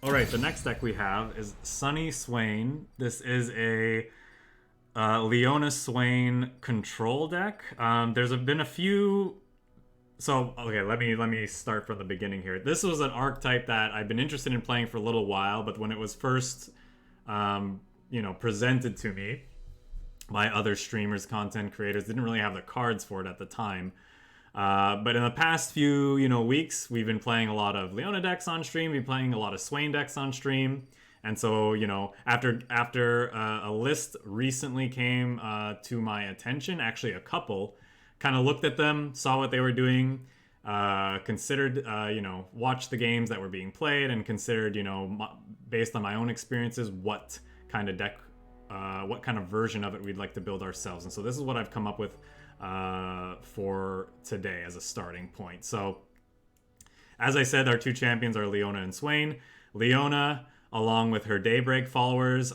Alright, the next deck we have is Sunny Swain. This is a Leona Swain control deck. Been a few. So okay, let me start from the beginning here. This was an archetype that I've been interested in playing for a little while, but when it was first, presented to me by other streamers, content creators, didn't really have the cards for it at the time. But in the past few, weeks, we've been playing a lot of Leona decks on stream. We've been playing a lot of Swain decks on stream, and so after a list recently came to my attention, actually a couple, kind of looked at them, saw what they were doing, considered, watched the games that were being played, and considered, based on my own experiences, what kind of deck what kind of version of it we'd like to build ourselves. And so this is what I've come up with for today as a starting point. So, as I said, our two champions are Leona and Swain. Leona, along with her Daybreak followers,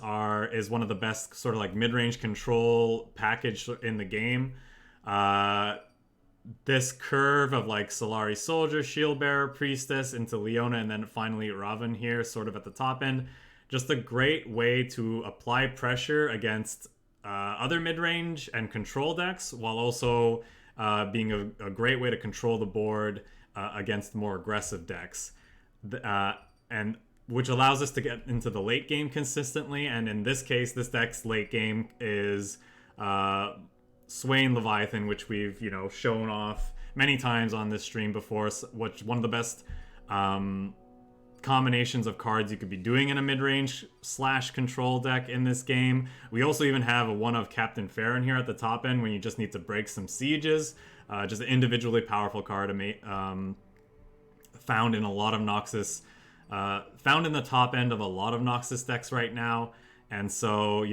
is one of the best sort of like mid-range control package in the game. This curve of like Solari Soldier, Shield Bearer, Priestess into Leona, and then finally Raven here, sort of at the top end. Just a great way to apply pressure against other mid-range and control decks, while also being a great way to control the board against more aggressive decks, and which allows us to get into the late game consistently. And in this case, this deck's late game is Swain Leviathan, which we've shown off many times on this stream before. Which one of the best combinations of cards you could be doing in a mid-range slash control deck in this game. We also even have a one of Captain Farron here at the top end when you just need to break some sieges. Just an individually powerful card found in a lot of Noxus, found in the top end of a lot of Noxus decks right now. And so,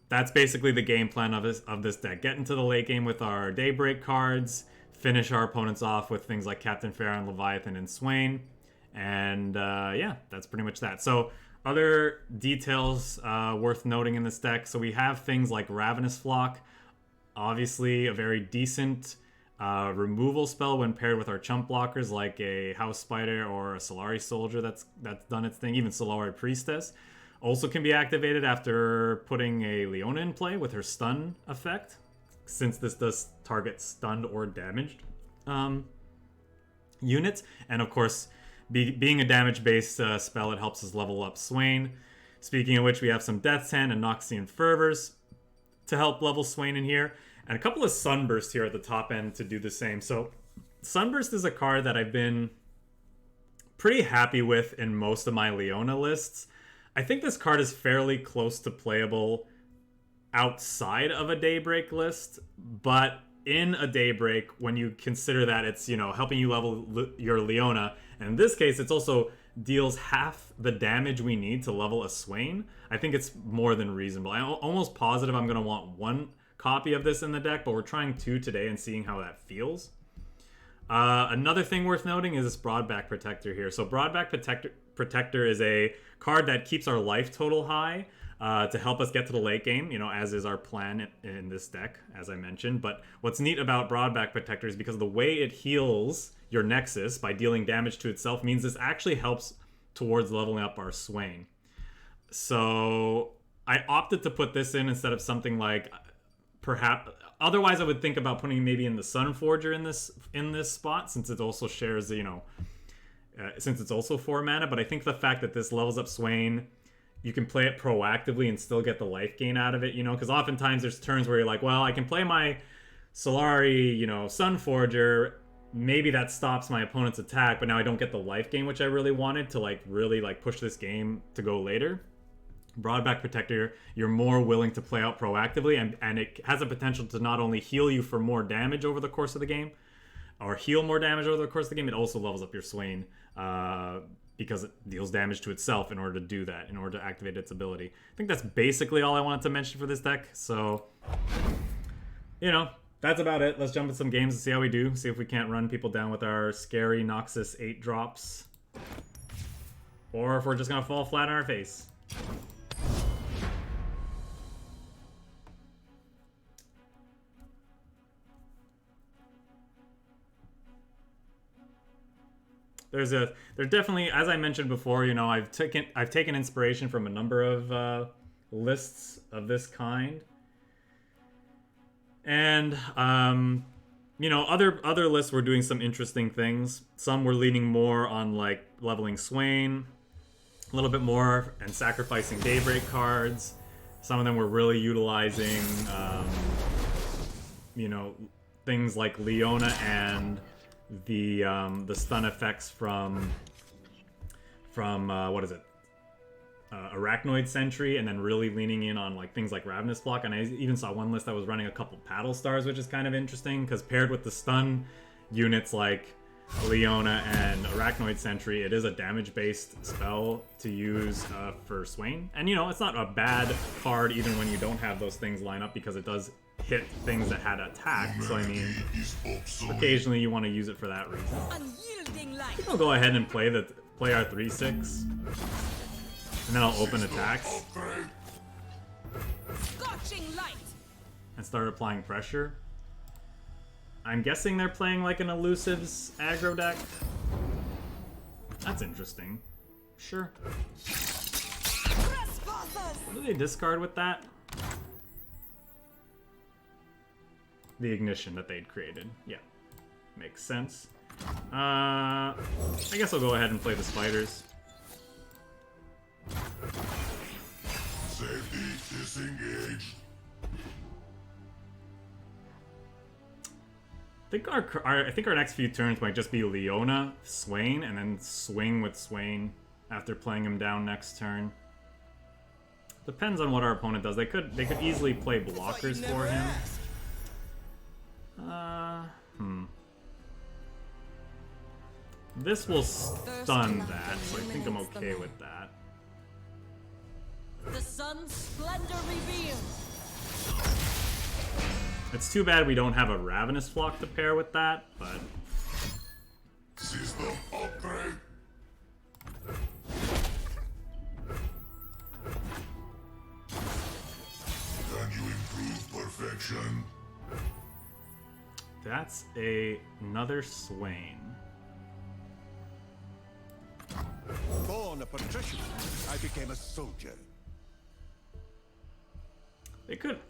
that's basically the game plan of this deck. Get into the late game with our Daybreak cards, finish our opponents off with things like Captain Farron, Leviathan, and Swain. And yeah, that's pretty much that. So other details worth noting in this deck. So we have things like Ravenous Flock, obviously a very decent removal spell when paired with our chump blockers like a House Spider or a Solari Soldier that's done its thing. Even Solari Priestess also can be activated after putting a Leona in play with her stun effect, since this does target stunned or damaged units. And of course, being a damage-based spell, it helps us level up Swain. Speaking of which, we have some Death's Hand and Noxian Fervors to help level Swain in here, and a couple of Sunbursts here at the top end to do the same. So Sunburst is a card that I've been pretty happy with in most of my Leona lists. I think this card is fairly close to playable outside of a Daybreak list, but in a Daybreak, when you consider that it's, helping you level your Leona, and in this case, it's also deals half the damage we need to level a Swain, I think it's more than reasonable. I'm almost positive I'm going to want one copy of this in the deck, but we're trying two today and seeing how that feels. Another thing worth noting is this Broadback Protector here. So Broadback Protector is a card that keeps our life total high to help us get to the late game, as is our plan in this deck, as I mentioned. But what's neat about Broadback Protector is because the way it heals your Nexus by dealing damage to itself means this actually helps towards leveling up our Swain. So I opted to put this in instead of something like perhaps. Otherwise, I would think about putting maybe in the Sunforger in this spot, since it also shares, since it's also 4 mana. But I think the fact that this levels up Swain, you can play it proactively and still get the life gain out of it, because oftentimes there's turns where you're like, well, I can play my Solari, Sunforger, maybe that stops my opponent's attack, but now I don't get the life gain, which I really wanted to really push this game to go later. Broadback Protector, you're more willing to play out proactively, and it has a potential to not only heal you for more damage over the course of the game, or heal more damage over the course of the game, it also levels up your Swain, because it deals damage to itself in order to do that, in order to activate its ability. I think that's basically all I wanted to mention for this deck, so, that's about it. Let's jump in some games and see how we do, see if we can't run people down with our scary Noxus 8 drops, or if we're just going to fall flat on our face. there's definitely, as I mentioned before, you know, I've taken inspiration from a number of lists of this kind, and you know, other lists were doing some interesting things. Some were leaning more on like leveling Swain a little bit more and sacrificing Daybreak cards. Some of them were really utilizing, you know, things like Leona and the stun effects from what is it? Arachnoid Sentry, and then really leaning in on like things like Ravenous Block. And I even saw one list that was running a couple Paddle Stars, which is kind of interesting because paired with the stun units like Leona and Arachnoid Sentry, it is a damage-based spell to use for Swain. And you know, it's not a bad card even when you don't have those things line up because it does hit things that had attack. So I mean, occasionally you want to use it for that reason. I think I'll go ahead and play our 3/6. And then I'll open attacks. And start applying pressure. I'm guessing they're playing like an Elusive's aggro deck. That's interesting. Sure. What do they discard with that? The ignition that they'd created. Yeah. Makes sense. I guess I'll go ahead and play the spiders. Safety disengaged. I think our next few turns might just be Leona, Swain, and then swing with Swain after playing him down next turn. Depends on what our opponent does. They could easily play blockers for him. This will stun that, so I think I'm okay with that. The sun's splendor revealed. It's too bad we don't have a Ravenous Flock to pair with that, but... System upgrade. Can you improve perfection? That's another Swain. Born a patrician, I became a soldier.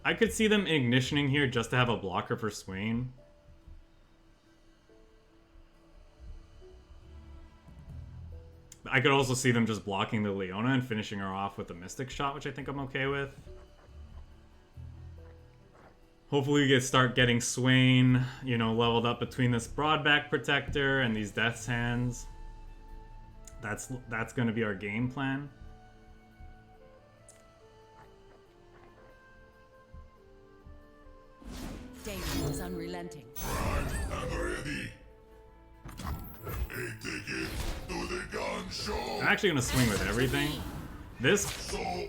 I could see them ignitioning here just to have a blocker for Swain. I could also see them just blocking the Leona and finishing her off with the Mystic Shot, which I think I'm okay with. Hopefully we start getting Swain, you know, leveled up between this Broadback Protector and these Death's Hands. That's going to be our game plan. Danger is unrelenting. Right, I'm ready. A ticket to the gun show. I'm actually going to swing with everything. This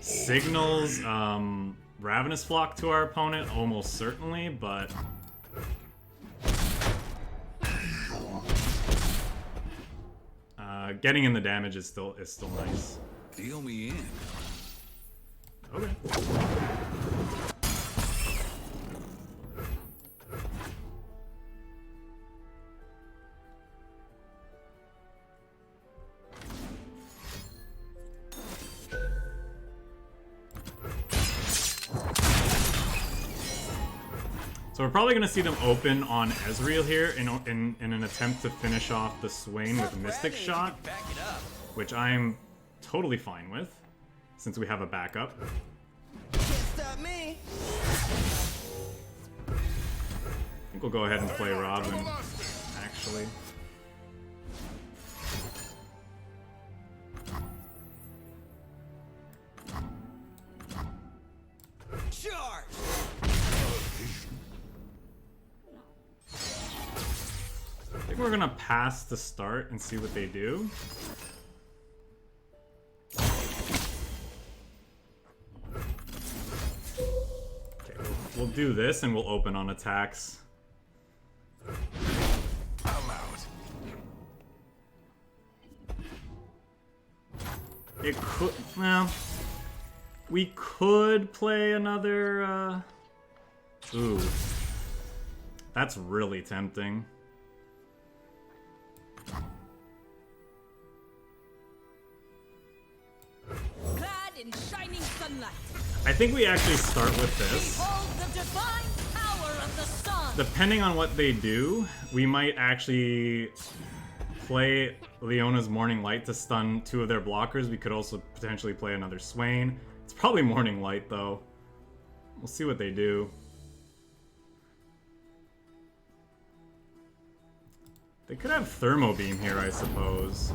signals Ravenous Flock to our opponent, almost certainly, but... getting in the damage is still nice. Deal me in. Okay. So we're probably going to see them open on Ezreal here in an attempt to finish off the Swain with Mystic Shot, which I'm totally fine with, since we have a backup. Can't stop me. I think we'll go ahead and play Robin, actually. Charge. I think we're gonna pass the start and see what they do. Okay, we'll do this and we'll open on attacks. I'm out. It could, well, we could play another, ooh. That's really tempting. in shining sunlight. I think we actually start with this. Behold the divine power of the sun. Depending on what they do, we might actually play Leona's Morning Light to stun 2 of their blockers. We could also potentially play another Swain. It's probably Morning Light, though. We'll see what they do. They could have Thermo Beam here, I suppose.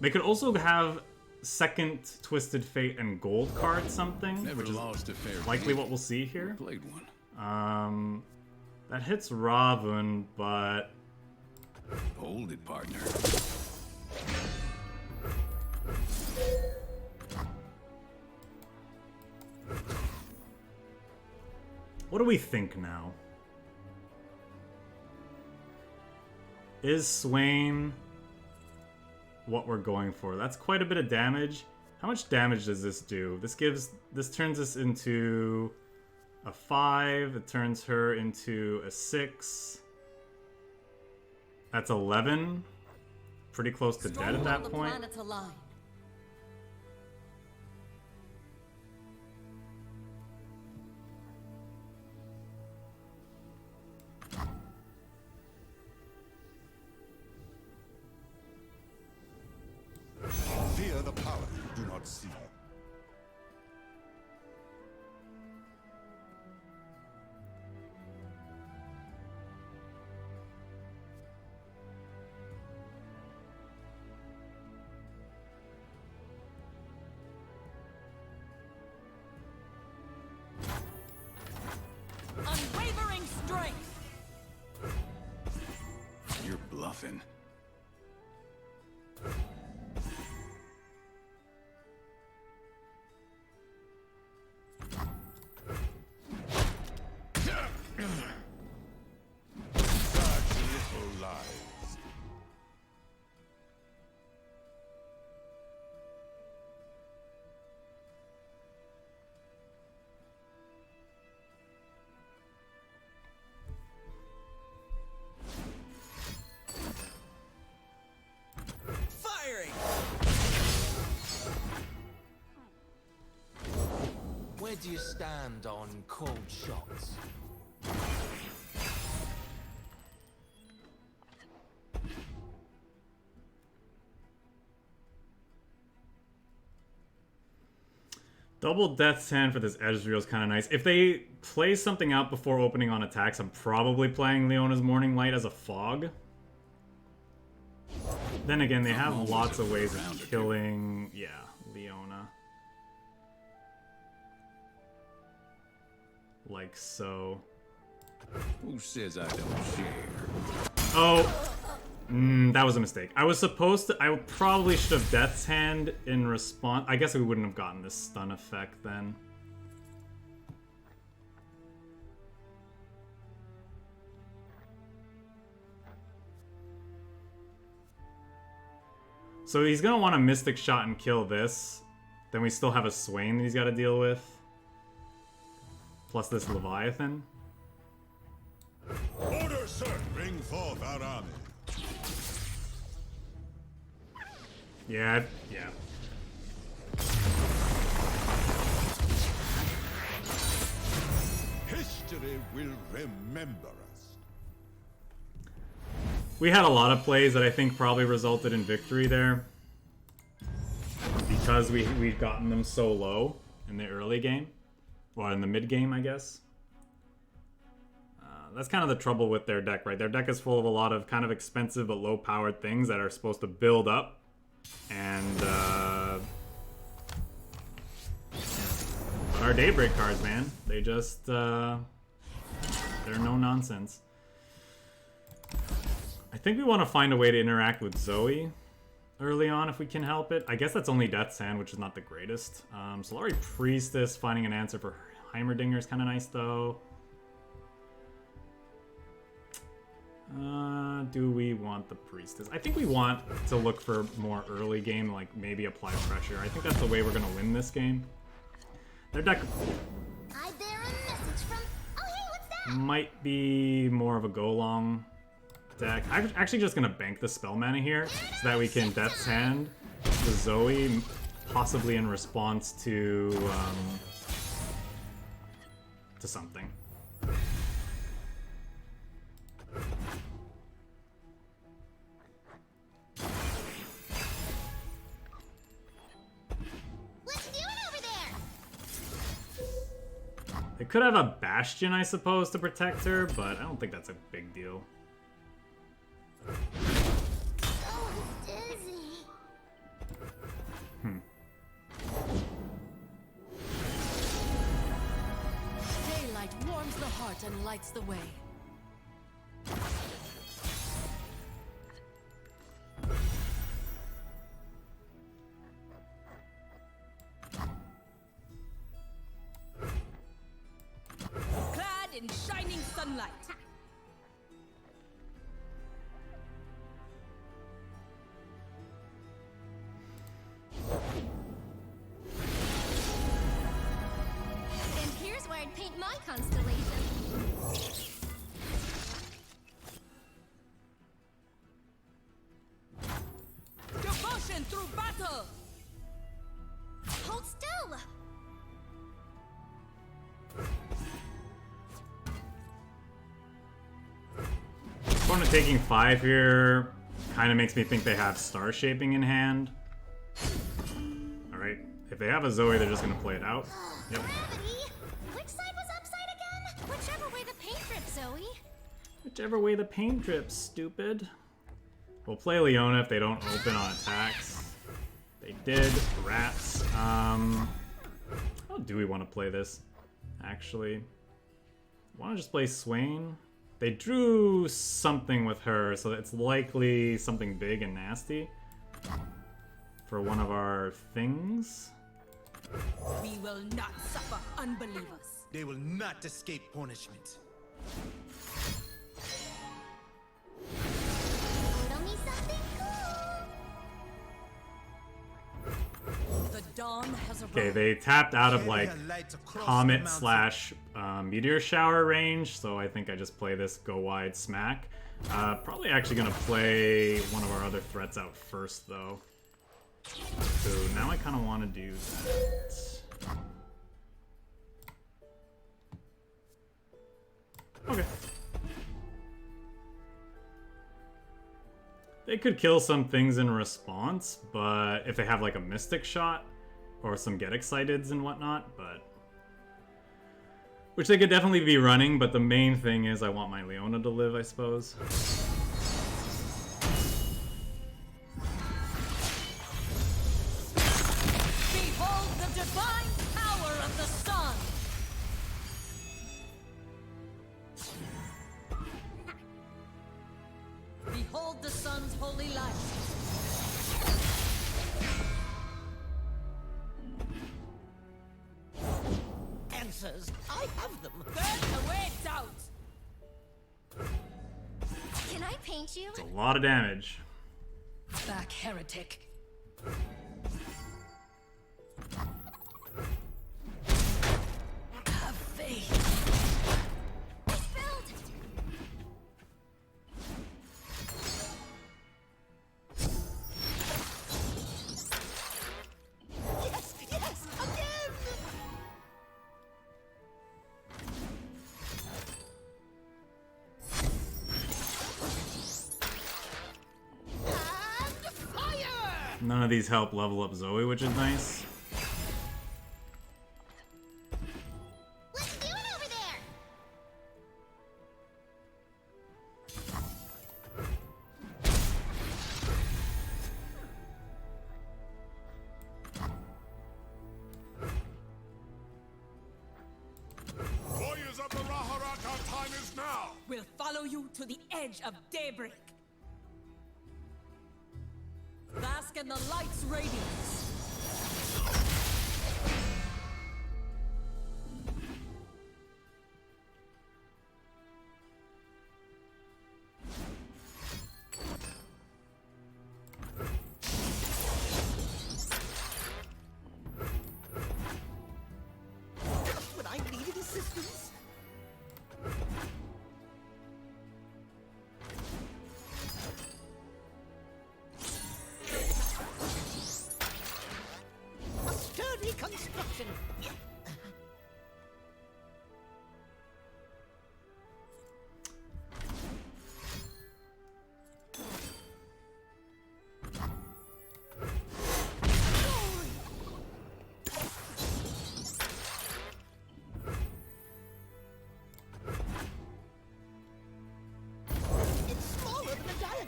They could also have second Twisted Fate and Gold card something, Never which is lost a fair likely game. what we'll see here. Played one. That hits Ravun, but Hold it, partner. what do we think now? Is Swain what we're going for? That's quite a bit of damage. How much damage does this do? This turns us into a 5. It turns her into a 6. That's 11. Pretty close to dead at that the point. planets align. Fear the power you do not see. Unwavering strength. You're bluffing. Such little lies. Firing! Where do you stand on cold shots? Double Death's Hand for this Ezreal is kind of nice. If they play something out before opening on attacks, I'm probably playing Leona's Morning Light as a fog. Then again, they have always lots a of ways round or of two. killing, yeah, Leona. Like so. Who says I don't share? Oh, that was a mistake. I probably should have Death's Hand in response. I guess we wouldn't have gotten this stun effect then. So he's gonna want a Mystic Shot and kill this. Then we still have a Swain that he's got to deal with. Plus this Leviathan. Order, sir! Bring forth our army. Yeah. History will remember us. We had a lot of plays that I think probably resulted in victory there. Because we've gotten them so low in the early game. Or in the mid game, I guess. That's kind of the trouble with their deck, right? Their deck is full of a lot of kind of expensive but low-powered things that are supposed to build up. And, our Daybreak cards, man. They just, they're no nonsense. I think we want to find a way to interact with Zoe early on if we can help it. I guess that's only Death's Hand, which is not the greatest. Solari Priestess, finding an answer for Heimerdinger is kind of nice, though. Do we want the Priestess? I think we want to look for more early game, like maybe apply pressure. I think that's the way we're going to win this game. Their deck I bear a message from. Oh, hey, what's that? might be more of a go-long deck. I'm actually just gonna bank the spell mana here so that we can Death's Hand the Zoe, possibly in response to something. They could have a Bastion, I suppose, to protect her, but I don't think that's a big deal. Daylight warms the heart and lights the way. Clad in shining sunlight. And here's where I'd paint my constellation. Devotion through battle. Hold still! Opponent taking 5 here kind of makes me think they have Star Shaping in hand. Alright, if they have a Zoe, they're just going to play it out. Yep. Gravity! Which side was upside again? Whichever way the paint drips, Zoe. Whichever way the paint drips, stupid. We'll play Leona if they don't open on attacks. They did. Rats. How do we want to play this, actually? Want to just play Swain? They drew something with her, so it's likely something big and nasty for one of our things. We will not suffer unbelievers. They will not escape punishment. Riddle me something cool. The dawn has arrived. Okay, they tapped out of like Carry her lights across the Comet mountain. slash Meteor Shower range, so I think I just play this go wide smack. Probably actually gonna play one of our other threats out first though. So now I kind of want to do that. Okay. They could kill some things in response, but if they have like a Mystic Shot or some Get Exciteds and whatnot, but which they could definitely be running, but the main thing is I want my Leona to live, I suppose. Behold the divine power of the sun. Behold the sun's holy light. Answers, I have them. Burn the way out. Can I paint you? It's a lot of damage. Back, heretic. Have faith. I spilled! Yes, yes, again! And fire! None of these help level up Zoe, which is nice. Let's do it over there! Warriors of the Raharat, our time is now! We'll follow you to the edge of daybreak. Bask in the light's radiance. Just when I needed assistance.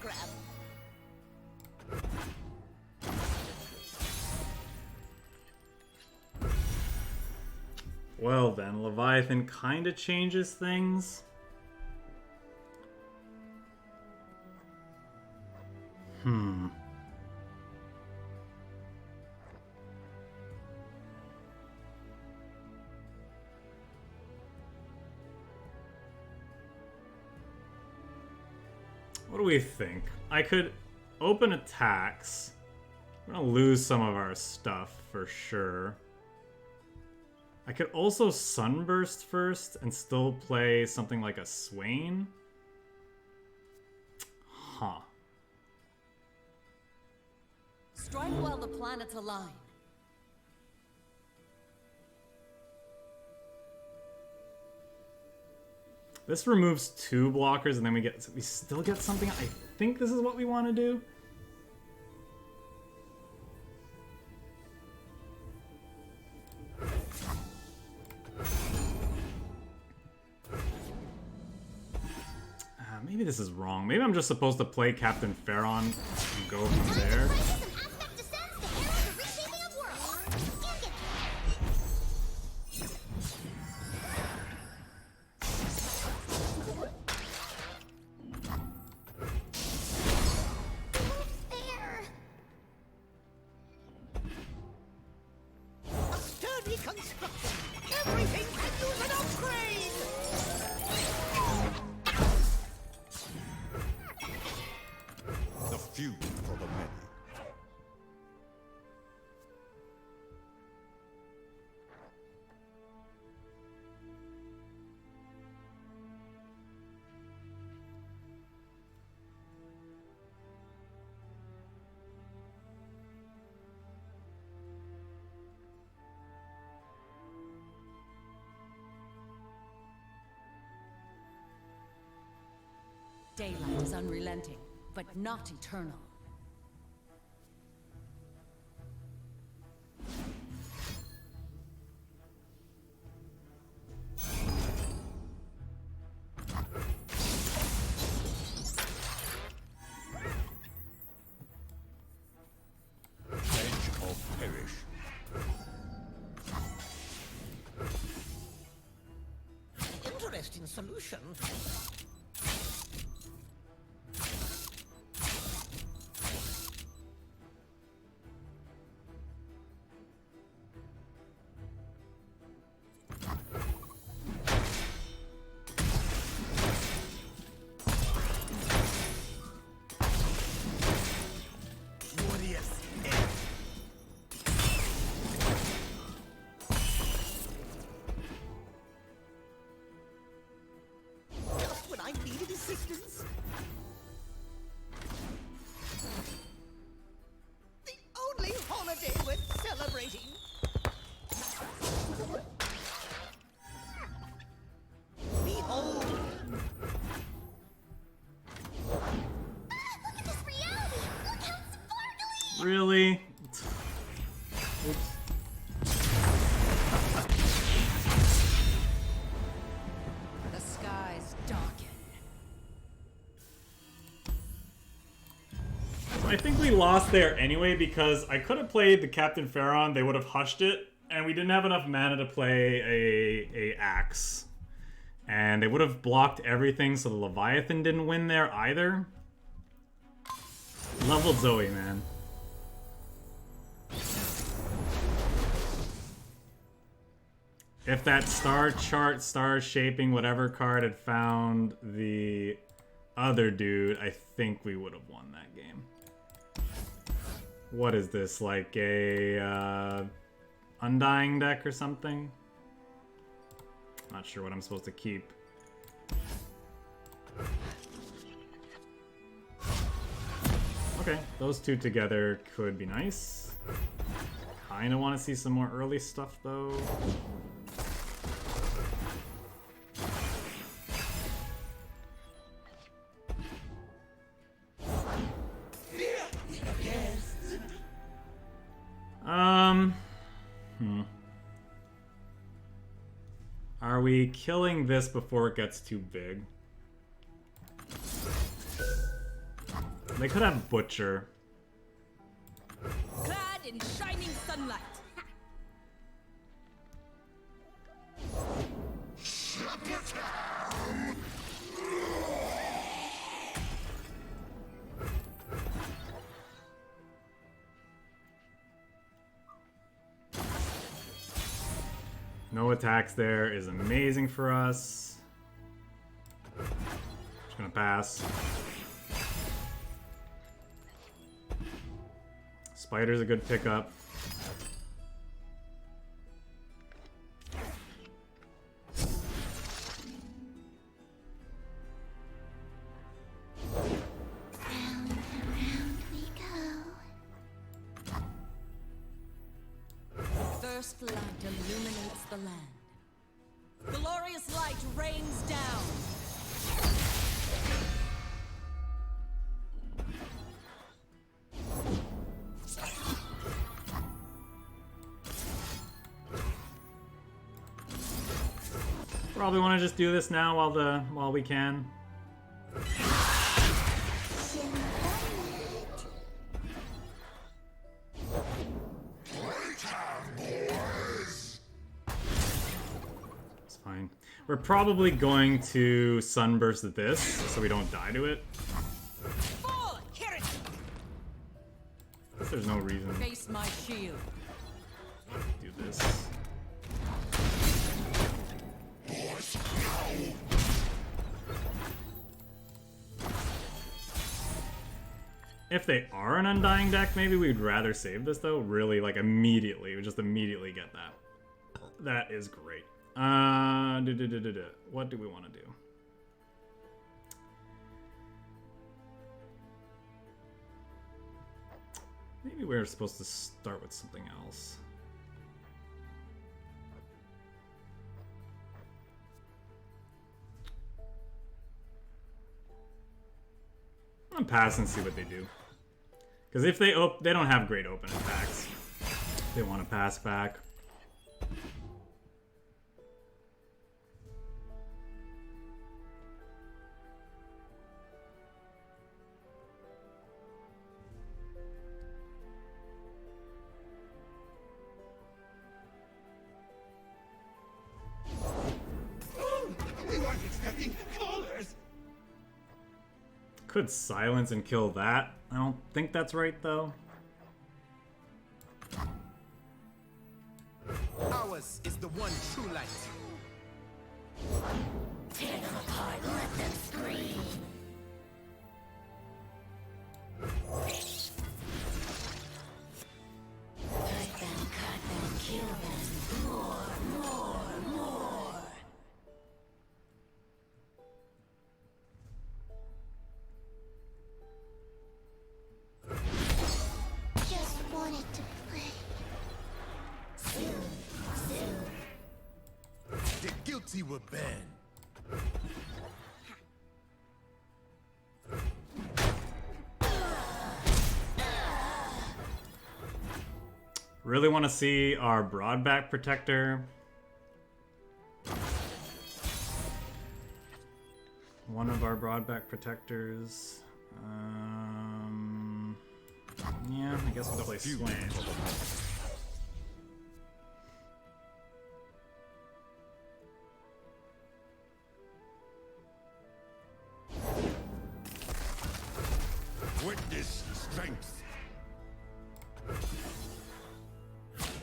grab. Well then, Leviathan kinda changes things. What do we think? I could open attacks. We're gonna lose some of our stuff for sure. I could also Sunburst first and still play something like a Swain. Huh. Strike while the planets align. This removes 2 blockers, and then we still get something. I think this is what we want to do. Maybe this is wrong. Maybe I'm just supposed to play Captain Pharaon and go from there. Sturdy construction. Everything can use an upgrade. The few for the many. Daylight is unrelenting, but not eternal. Edge or perish. Interesting solution. Really? Oops. The skies darken. I think we lost there anyway because I could have played the Captain Pharaon, they would have hushed it, and we didn't have enough mana to play a axe. And they would have blocked everything, so the Leviathan didn't win there either. Leveled Zoe, man. If that star chart, star shaping, whatever card had found the other dude, I think we would have won that game. What is this, like a Undying deck or something? Not sure what I'm supposed to keep. Okay, those two together could be nice. Kinda want to see some more early stuff though. Are we killing this before it gets too big? They could have Butcher. Clad in shining sunlight. No attacks there is amazing for us. Just gonna pass. Spider's a good pickup. Round and round we go. First light illuminates the land. Glorious light rains down. Probably want to just do this now while we can. It's fine. We're probably going to sunburst this so we don't die to it. Fall! Hear it! Guess there's no reason to Face my shield. do this. If they are an Undying deck, maybe we'd rather save this, though. Really, like, immediately. We just immediately get that. That is great. What do we want to do? Maybe we're supposed to start with something else. I'm gonna pass and see what they do. Because if they don't have great open attacks. They want to pass back. We weren't expecting callers. Could silence and kill that. I don't think that's right, though. Ours is the one true light. Tear them apart, let them scream. Cut them, kill them. More. Just wanted to play. Soon. The guilty were banned. Really want to see our Broadback Protector. One of our Broadback Protectors. Yeah, I guess we'll play Swain. Witness strength.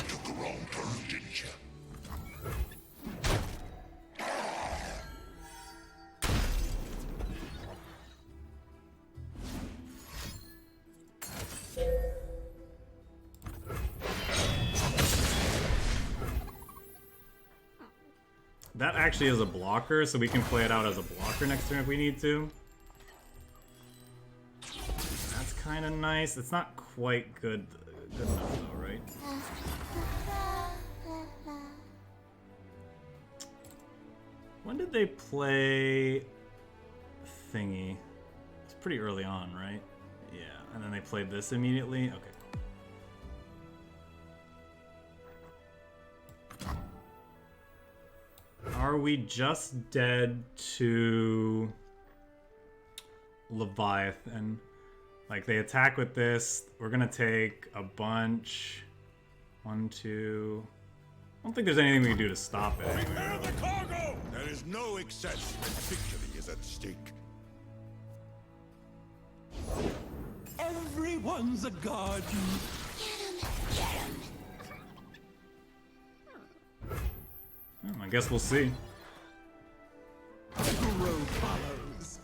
Took the wrong turn, didn't you? That actually is a blocker, so we can play it out as a blocker next turn if we need to. That's kind of nice. It's not quite good enough though, right? When did they play Thingy? It's pretty early on, right? Yeah, and then they played this immediately? Okay. Are we just dead to Leviathan? Like, they attack with this. We're gonna take a bunch. 1, 2. I don't think there's anything we can do to stop it. Prepare the cargo! There is no excess when victory is at stake. Everyone's a guardian. I guess we'll see. The road follows.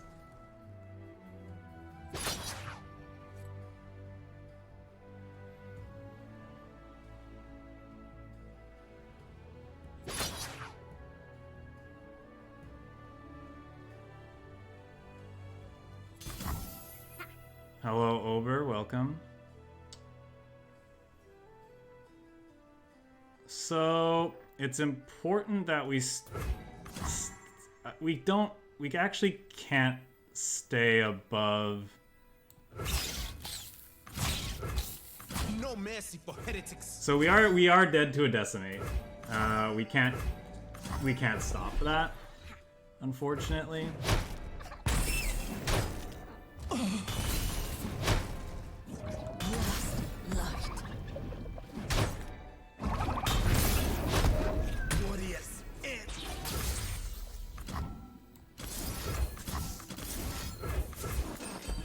Hello, Ober. Welcome. So it's important that we actually can't stay above. No mercy for heretics. So we are dead to a decimate. We can't stop that, unfortunately.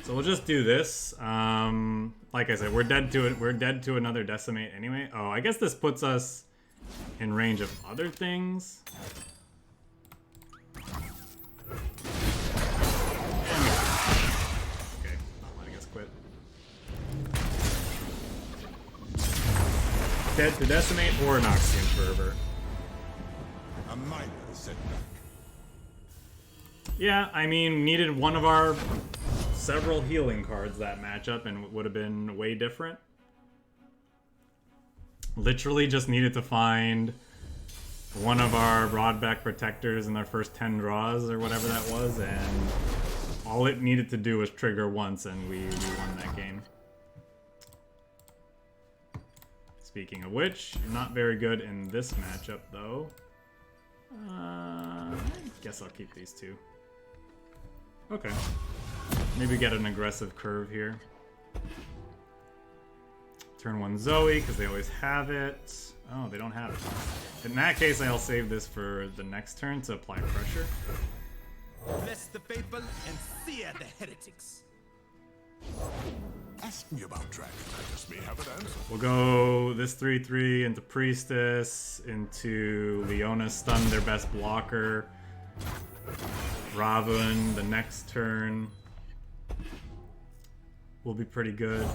So we'll just do this. Like I said, we're dead to it. We're dead to another decimate anyway. Oh, I guess this puts us in range of other things. Okay, not letting us quit. Dead to decimate or Noxian Fervor. A minor setback. Yeah, I mean, needed one of our several healing cards that matchup and would have been way different. Literally just needed to find one of our Broadback Protectors in their first 10 draws or whatever that was, and all it needed to do was trigger once and we won that game. Speaking of which, not very good in this matchup though. I guess I'll keep these two. Okay. Maybe get an aggressive curve here. Turn 1 Zoe, because they always have it. Oh, they don't have it. In that case, I'll save this for the next turn to apply pressure. Bless the faithful and sear the heretics. Ask me about dragons. I just may have an answer. We'll go this 3/3 into Priestess, into Leona's stun, their best blocker. Ravun, the next turn will be pretty good.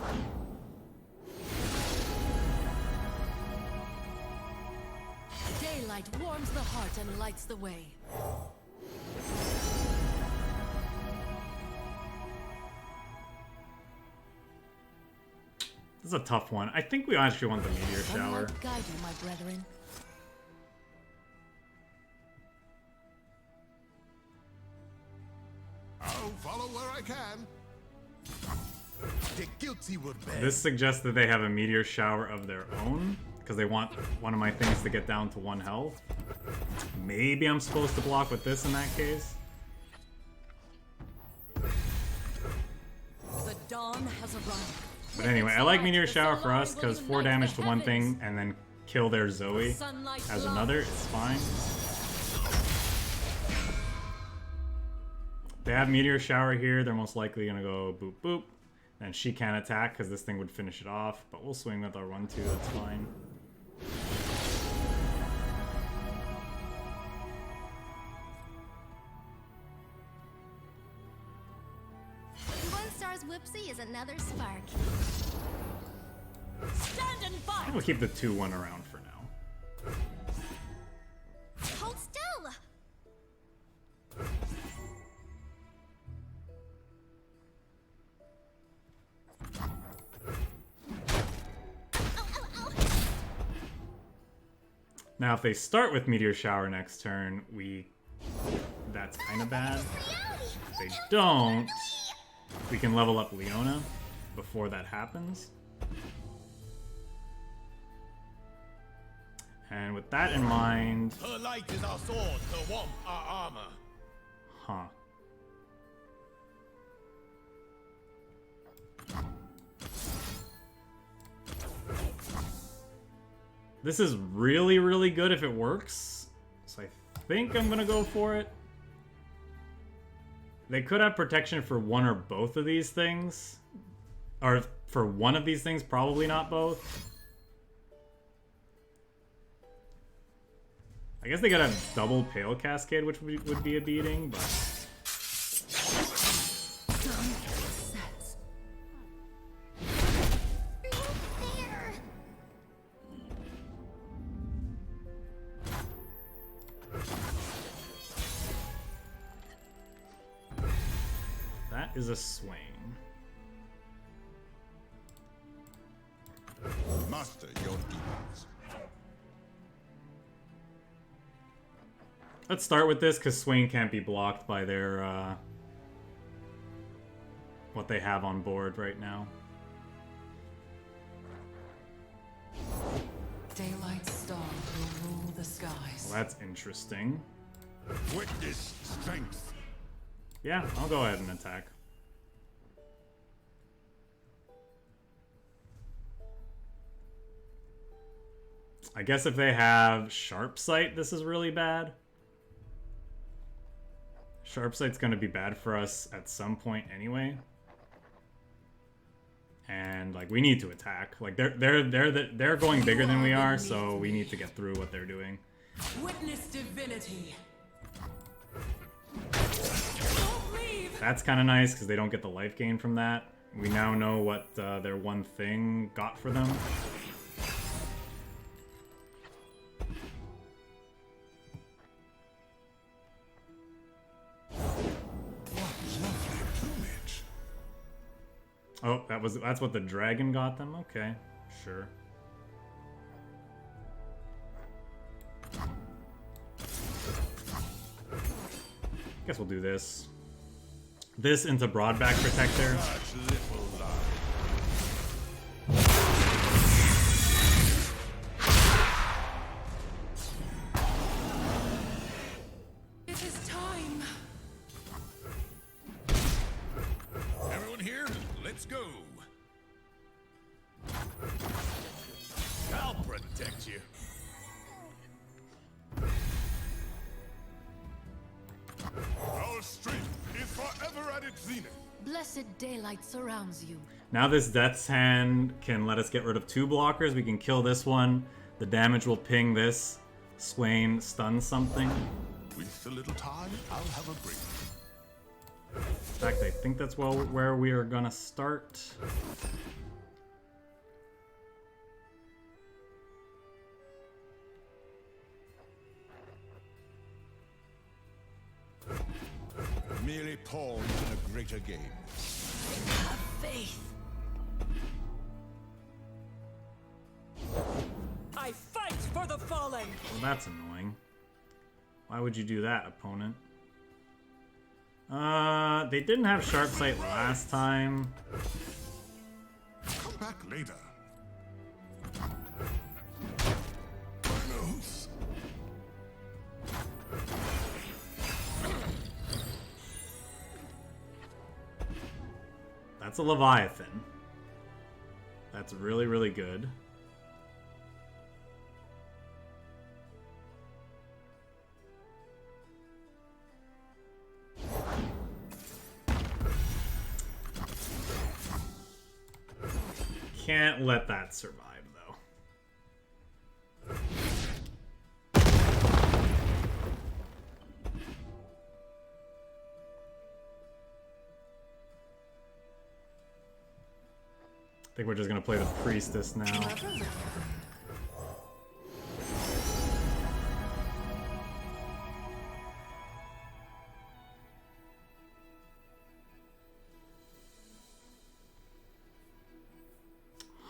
Daylight warms the heart and lights the way. This is a tough one. I think we actually want the Meteor Shower. Sunlight guide you, my brethren. I'll follow where I can. The guilty will bear. This suggests that they have a Meteor Shower of their own, because they want one of my things to get down to 1 health. Maybe I'm supposed to block with this in that case. The dawn has arrived. But anyway, I like Meteor Shower for us, because 4 damage to one thing and then kill their Zoe as another, it's fine. They have Meteor Shower here, they're most likely going to go boop boop. And she can't attack because this thing would finish it off, but we'll swing with our 1-2, that's fine. One star's whoopsie is another spark. Stand and I fight! think we'll keep the 2-1 around for now. Hold still! Now, if they start with Meteor Shower next turn, that's kind of bad. If they don't, we can level up Leona before that happens. And with that in mind... Her light is our sword, her warmth our armor. Huh. This is really, really good if it works. So I think I'm gonna go for it. They could have protection for one or both of these things. Or for one of these things, probably not both. I guess they gotta have double Pale Cascade, which would be a beating, but... That is a Swain. Master your demons. Let's start with this, because Swain can't be blocked by their, what they have on board right now. Daylight star will rule the skies. Well, that's interesting. Witness strength. Yeah, I'll go ahead and attack. I guess if they have Sharp Sight, this is really bad. Sharp Sight's going to be bad for us at some point anyway. And like we need to attack. Like they're going bigger than we are, so we need to get through what they're doing. Witness divinity. Don't leave. That's kind of nice because they don't get the life gain from that. We now know what their one thing got for them. Oh, that's what the dragon got them? Okay, sure. Guess we'll do this. This into Broadback Protector. It is time. Everyone here, let's go. I'll protect you. Our strength is forever at its zenith. Blessed daylight surrounds you. Now this Death's Hand can let us get rid of 2 blockers. We can kill this one. The damage will ping this. Swain stuns something. With a little time, I'll have a break. In fact, I think that's where we are gonna start. Merely pawns in a greater game. Have faith. I fight for the fallen. Well, that's annoying. Why would you do that, opponent? They didn't have Sharp Sight last time. Come back later. Burnos. That's a Leviathan. That's really, really good. Can't let that survive, though. I think we're just gonna play the Priestess now.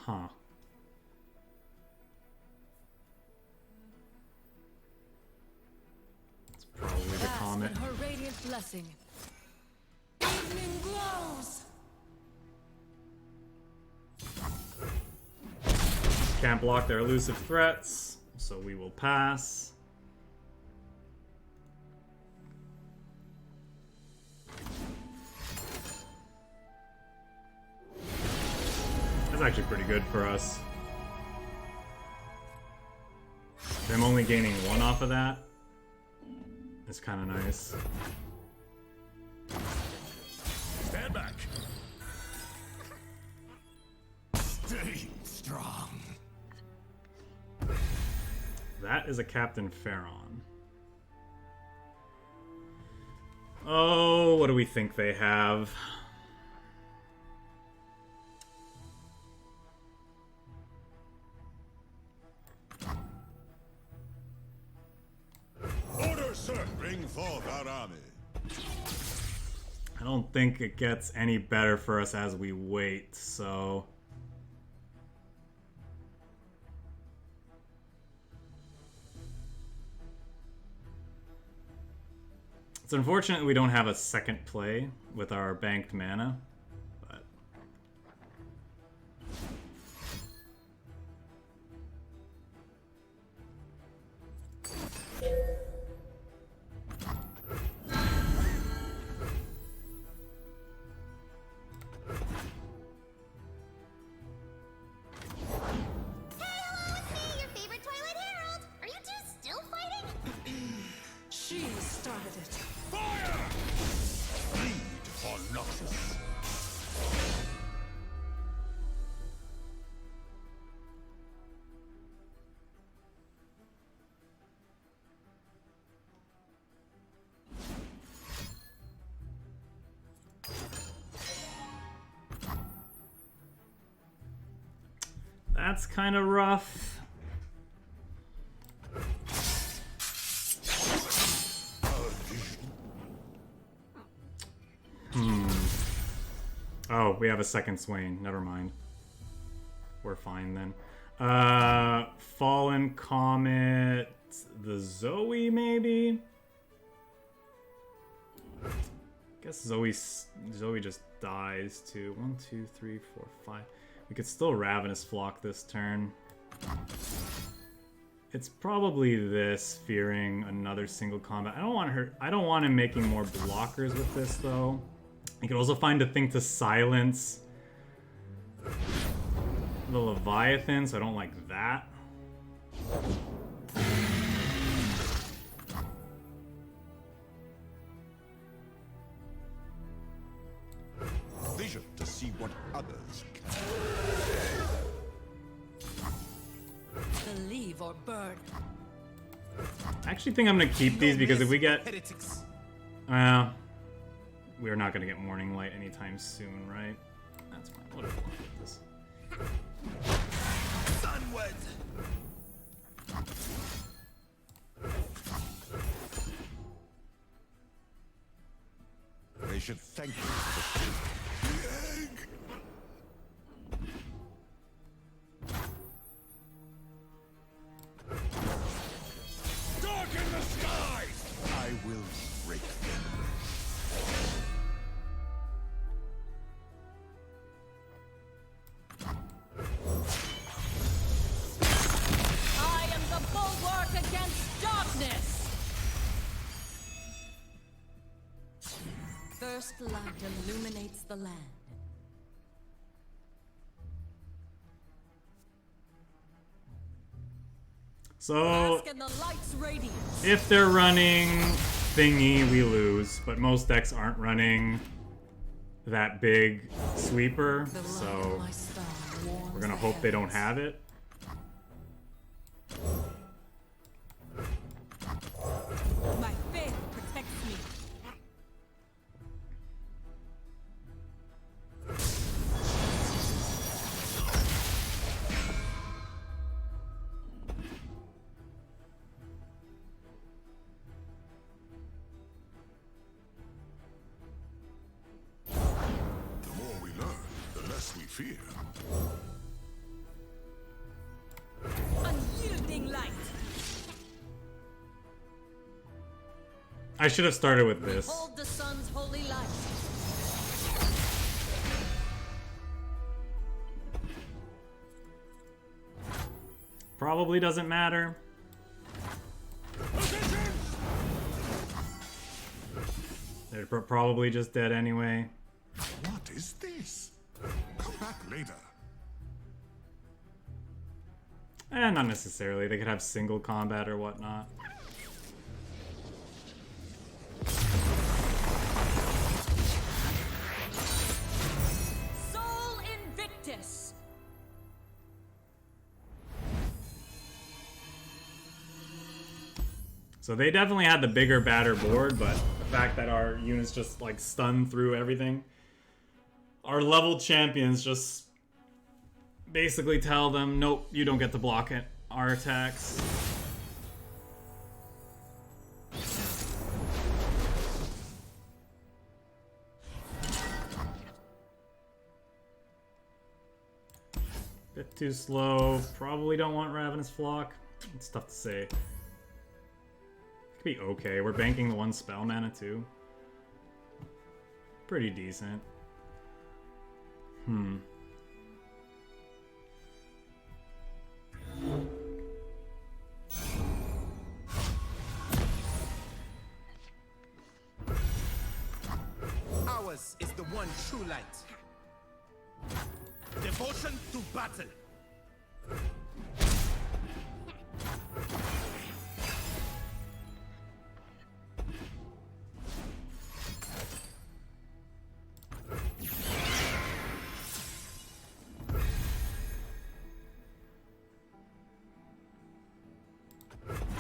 Huh. It's probably the Bask Comet. in her radiant blessing. Evening glows. Can't block their elusive threats, so we will pass. That's actually pretty good for us. Them only gaining 1 off of that is kind of nice. Stand back. Stay strong. That is a Captain Pharaon. Oh, what do we think they have? Order, sir. Bring forth our army. I don't think it gets any better for us as we wait, so... It's unfortunate we don't have a second play with our banked mana, but... Hey, your favorite Twilight Herald! Are you two still fighting? She started it. Fire! Bleed for Noxus. That's kind of rough. Oh, we have a second Swain. Never mind. We're fine then. Fallen Comet, the Zoe maybe? Guess Zoe just dies too. 1, 2, 3, 4, 5. We could still Ravenous Flock this turn. It's probably this, fearing another single combat. I don't want her. I don't want him making more blockers with this though. You could also find a thing to silence the Leviathan, so I don't like that. Vision to see what others can. Believe or burn. I actually think I'm gonna keep these because if we get, heretics. well, we're not gonna get Morning Light anytime soon, right? That's fine. Whatever. I'll get this. Sunward. They should thank you for the egg. Darken the skies! I will break them. I am the bulwark against darkness. First light illuminates the land. So Bask in the light's radiance. if they're running thingy, we lose. But most decks aren't running that big sweeper, The light of so my star warms we're gonna the hope they don't heavens. have it. My faith protects me. The more we learn, the less we fear. Unyielding light. I should have started with this. Hold the sun's holy light. Probably doesn't matter. They're probably just dead anyway. What is this? Come back later. Not necessarily. They could have single combat or whatnot. Soul Invictus. So they definitely had the bigger, badder board, but the fact that our units just like stun through everything, our level champions just basically tell them, nope, you don't get to block it. Our attacks. Bit too slow. Probably don't want Ravenous Flock. It's tough to say. Could be okay. We're banking the 1 spell mana too. Pretty decent. Ours is the one true light. Devotion to battle.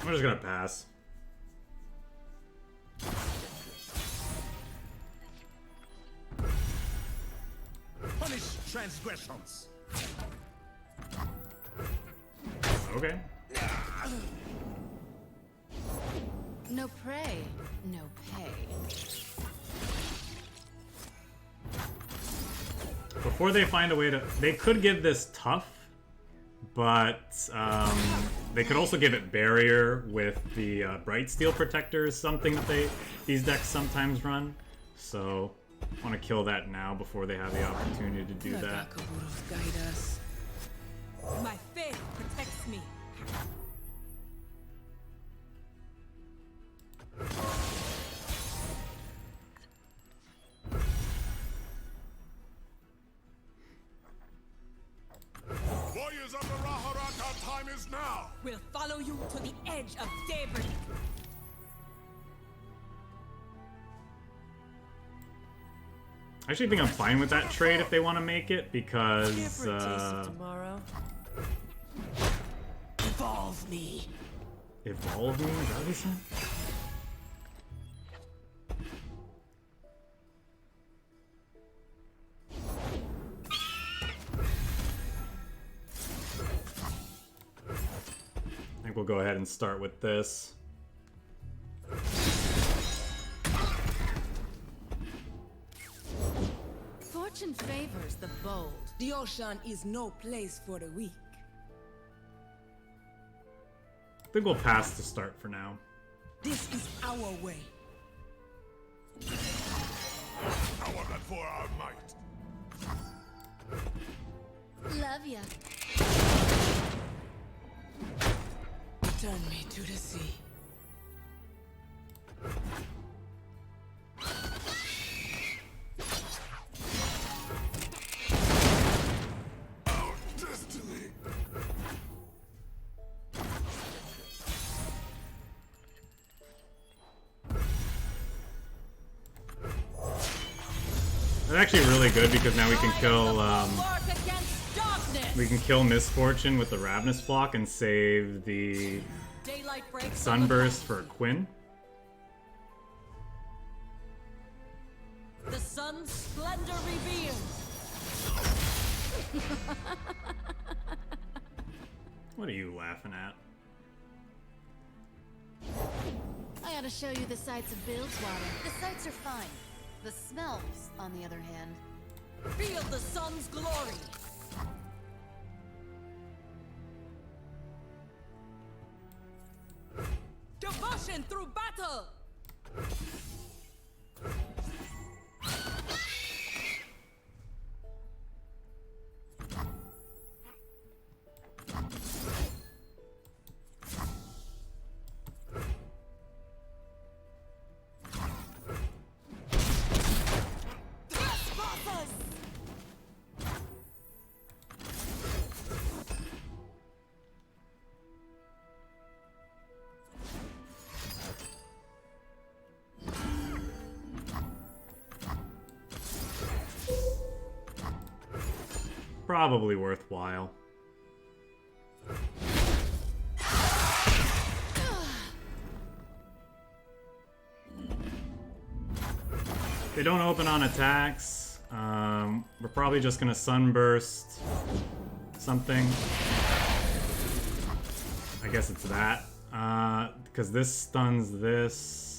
I'm just gonna pass. Punish transgressions. Okay. No prey, no pay. Before they find a way to... They could give this tough, but they could also give it barrier with the Bright Steel Protector is something that these decks sometimes run. So, I want to kill that now before they have the opportunity to do that. Guide us. My faith protects me. Warriors of the Raharak, our time is now! We'll follow you to the edge of daybreak. I actually think I'm fine with that trade if they want to make it, because... tomorrow. Evolve me. Evolve me? Is that what he said? I think we'll go ahead and start with this. Fortune favors the bold. The ocean is no place for the weak. I think we'll pass to start for now. This is our way. Our before our might. Love ya. Turn me to the sea. Our destiny! That's actually really good because now we can kill Mark against darkness. we can kill Misfortune with the Ravenous Flock and save the Daylight breaks. Sunburst for Quinn. The sun's splendor revealed. What are you laughing at? I ought to show you the sights of Bilgewater. The sights are fine. The smells, on the other hand. Feel the sun's glory. Devotion through battle. probably worthwhile. They don't open on attacks. We're probably just gonna sunburst something. I guess it's that. Because this stuns this.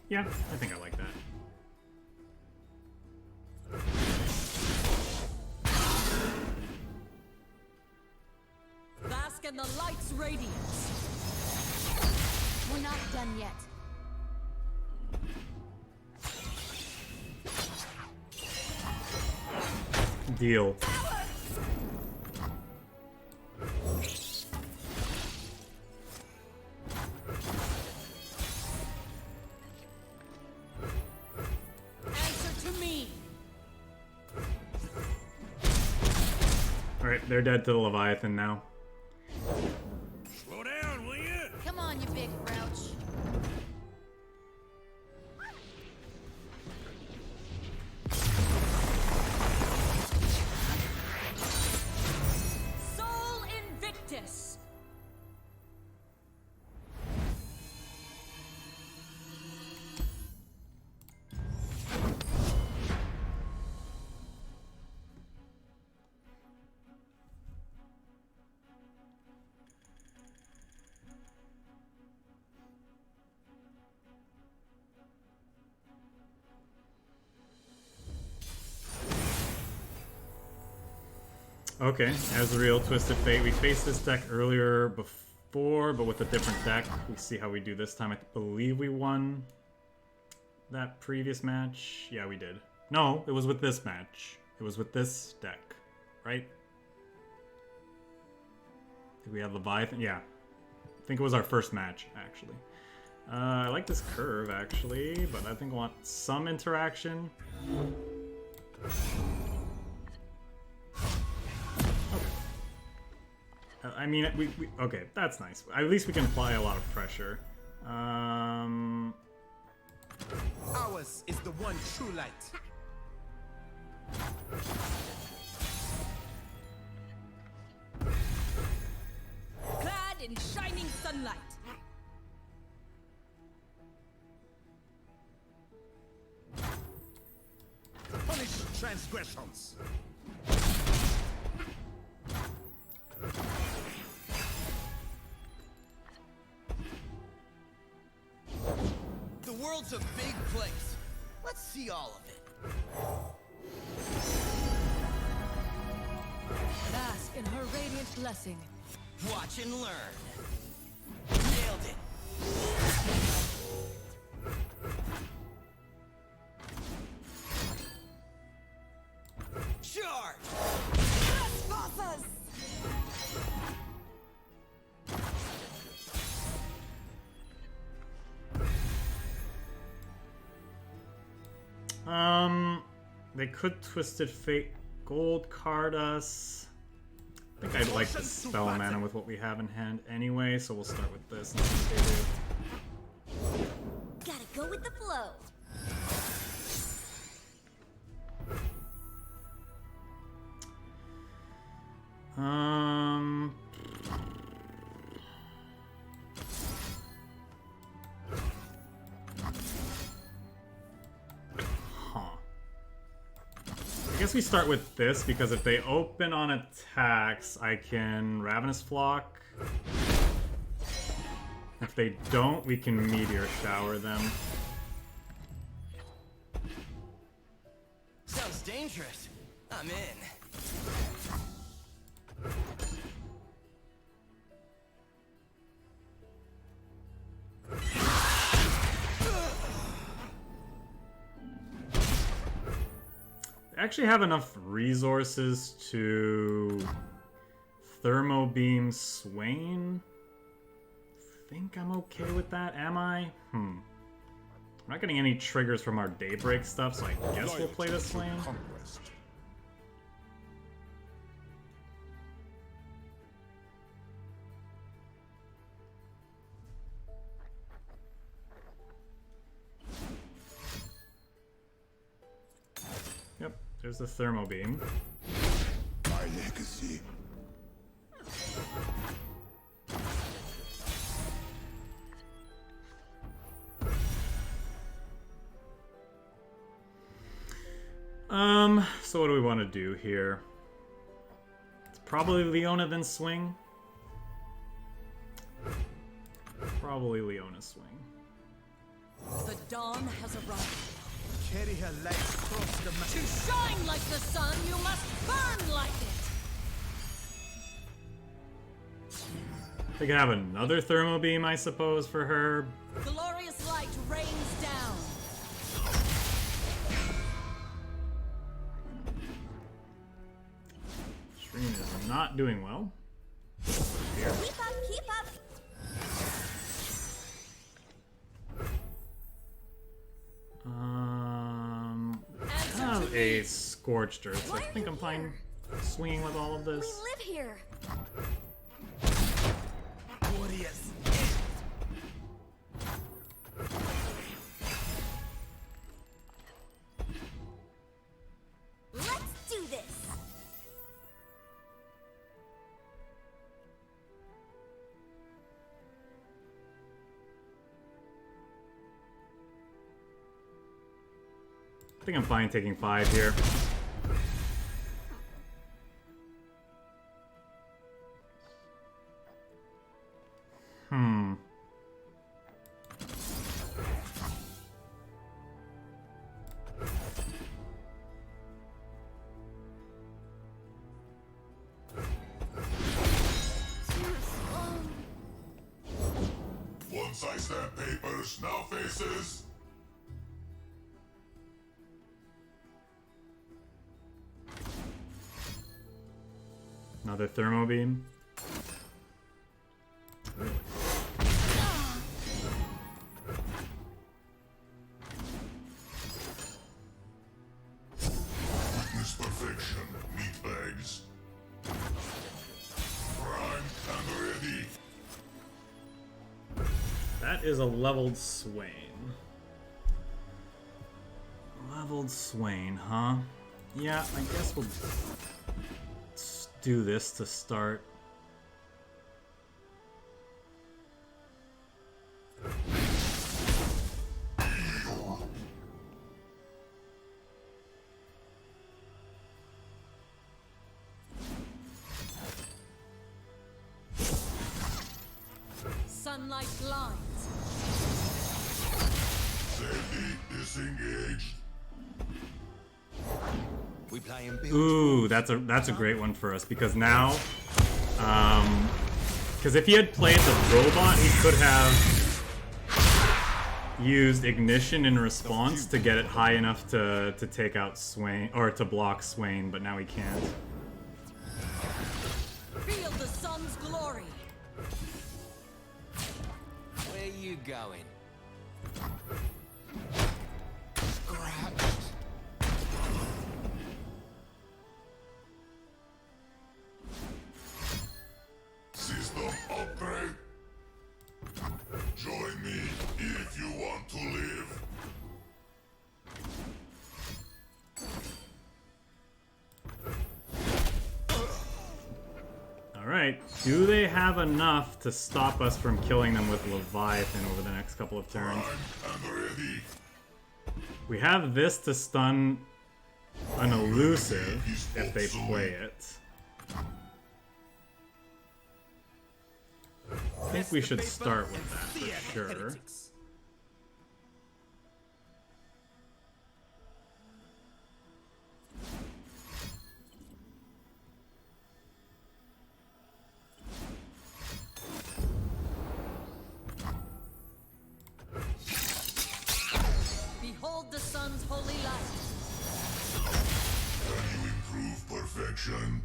Yeah, I think I like that. Bask in the light's radiance. We're not done yet. Deal. Answer to me. Alright, they're dead to the Leviathan now. Slow down, will you? Come on, you big grouch. Soul Invictus. Okay, Azrael, Twisted Fate. We faced this deck earlier before, but with a different deck. We see how we do this time. I believe we won that previous match. Yeah, we did. No, it was with this match. It was with this deck, right? Did we have Leviathan? Yeah. I think it was our first match, actually. I like this curve, actually, but I think I want some interaction. I mean, we okay, that's nice. At least we can apply a lot of pressure. Ours is the one true light. Clad in shining sunlight. Punish transgressions. The world's a big place. Let's see all of it. Bask in her radiant blessing. Watch and learn. Nailed it. Charge! Bosses! They could Twisted Fate gold card us. I think I'd like to spell mana with what we have in hand anyway, so we'll start with this and see what they do. Gotta go with the flow. I guess we start with this, because if they open on attacks, I can Ravenous Flock. If they don't, we can Meteor Shower them. Sounds dangerous. I'm in. They actually have enough resources to Thermo Beam Swain. Think I'm okay with that, am I? I'm not getting any triggers from our Daybreak stuff, so I guess we'll play this Swain. Conquest. Yep, there's the thermo beam. My legacy. So what do we want to do here? It's probably Leona then swing. Probably Leona swing. The dawn has arrived. Carry her light across the To map. shine like the sun, you must burn like it. They could have another thermo beam, I suppose, for her. Glorious light rains down. Shireen is not doing well. Keep up, keep up. Have a scorched earth. So I think I'm fine swinging with all of We this. live here. Warriors. Let's do this. I think I'm fine taking 5 here. Once I stamp papers, now faces. Another thermo beam. Witness perfection, meatbags. Prime and ready. That is a leveled Swain. Leveled Swain, huh? Yeah, I guess we'll do this to start. Sunlight blinds. Safety disengaged. We play in build. Ooh, that's a great one for us because now, because if he had played the robot, he could have used ignition in response to get it high enough to take out Swain or to block Swain, but now he can't. Feel the sun's glory. Where you going? System upgrade. Join me if you want to live. Alright, do they have enough to stop us from killing them with Leviathan over the next couple of turns? Prime and ready. We have this to stun an elusive if they play it. I think we should start with that for sure. Heretics. Behold the sun's holy light. Can you improve perfection?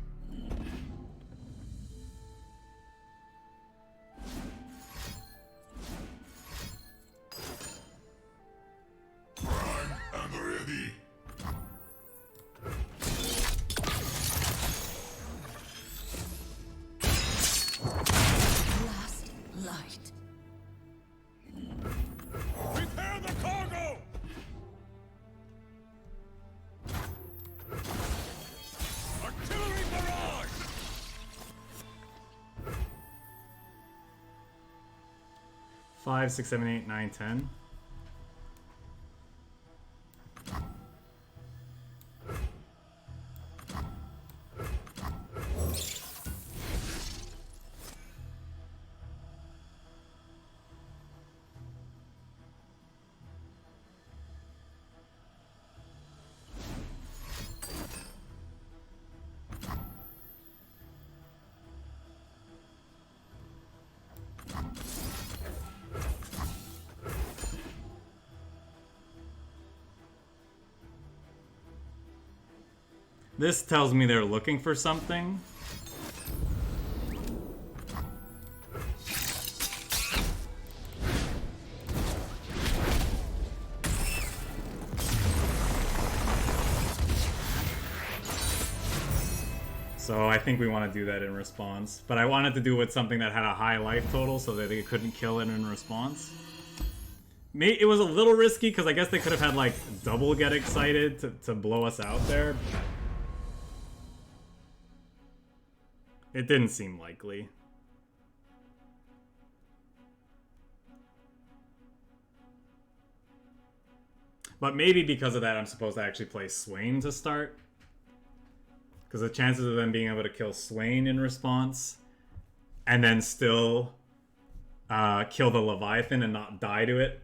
Prime and ready. Last light. Prepare the cargo! 5, 6, 7, 8, 9, 10. This tells me they're looking for something. So I think we want to do that in response. But I wanted to do it with something that had a high life total so that they couldn't kill it in response. It was a little risky because I guess they could have had like double get excited to blow us out there. It didn't seem likely. But maybe because of that, I'm supposed to actually play Swain to start. Because the chances of them being able to kill Swain in response and then still kill the Leviathan and not die to it,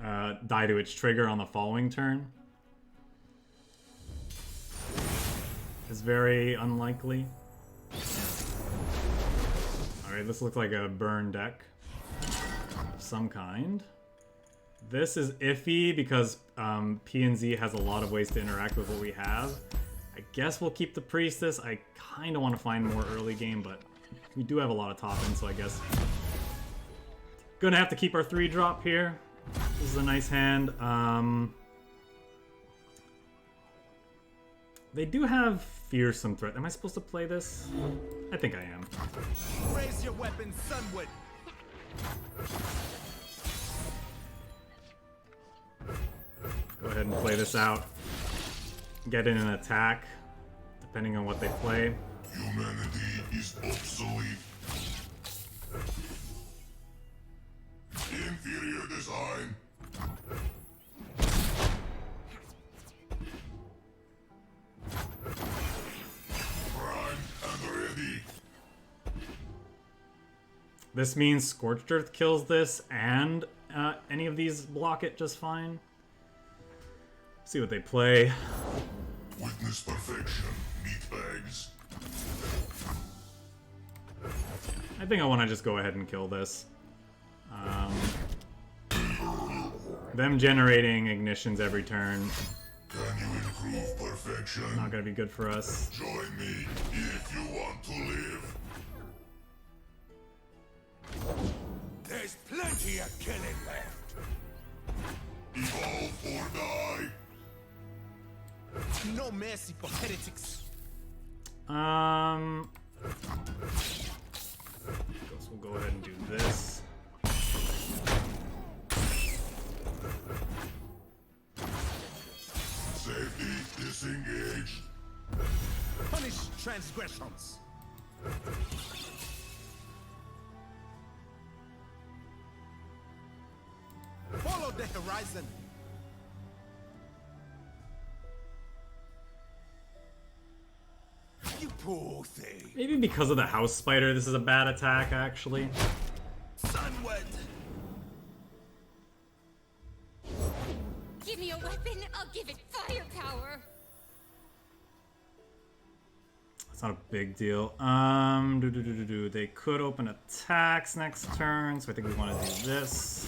die to its trigger on the following turn, is very unlikely. Alright, this looks like a burn deck of some kind. This is iffy because P and Z has a lot of ways to interact with what we have. I guess we'll keep the Priestess. I kind of want to find more early game, but we do have a lot of top end, so I guess gonna have to keep our 3-drop here. This is a nice hand. They do have Fearsome Threat. Am I supposed to play this? I think I am. Raise your weapon, Sunwood. Go ahead and play this out. Get in an attack, depending on what they play. Humanity is obsolete. Inferior design. Prime and ready. This means Scorched Earth kills this, and any of these block it just fine. See what they play. Witness perfection, meatbags. I think I want to just go ahead and kill this. Them generating ignitions every turn, Can you improve perfection? not gonna be good for us. Join me if you want to live. There's plenty of killing left. Evolve or die. No mercy for heretics. Guess we'll go ahead and do this. Safety disengaged. Punish transgressions. Follow the horizon. You poor thing. Maybe because of the House Spider, this is a bad attack, actually. Sunwood. Give me a weapon, I'll give it firepower. It's not a big deal. They could open attacks next turn, so I think we want to do this.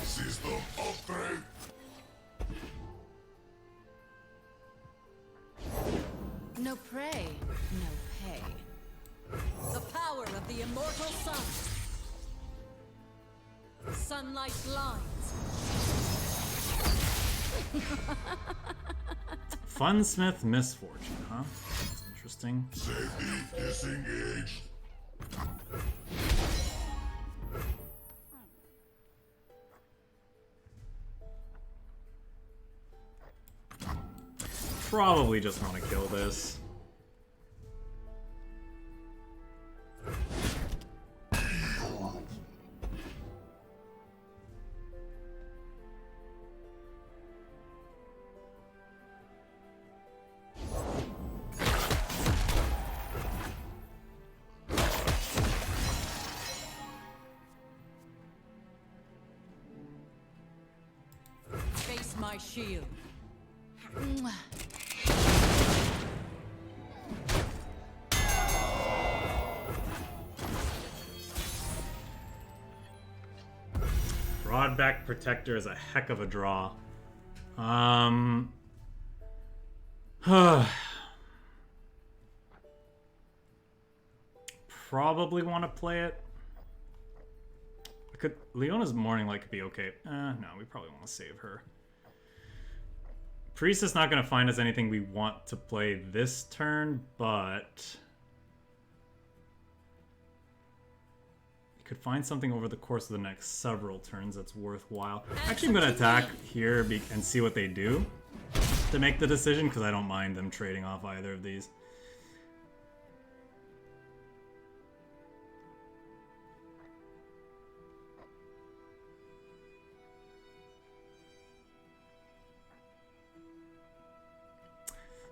System upgrade. No prey, no pay. The power of the immortal sun. Sunlight blinds. Funsmith Misfortune, huh? That's interesting. Safety disengaged. Probably just want to kill this. my shield. Broadback Protector is a heck of a draw. Probably want to play it. Leona's Morning Light could be okay. No, we probably want to save her. Priest is not going to find us anything we want to play this turn, but we could find something over the course of the next several turns that's worthwhile. Actually, I'm going to attack here and see what they do to make the decision, because I don't mind them trading off either of these.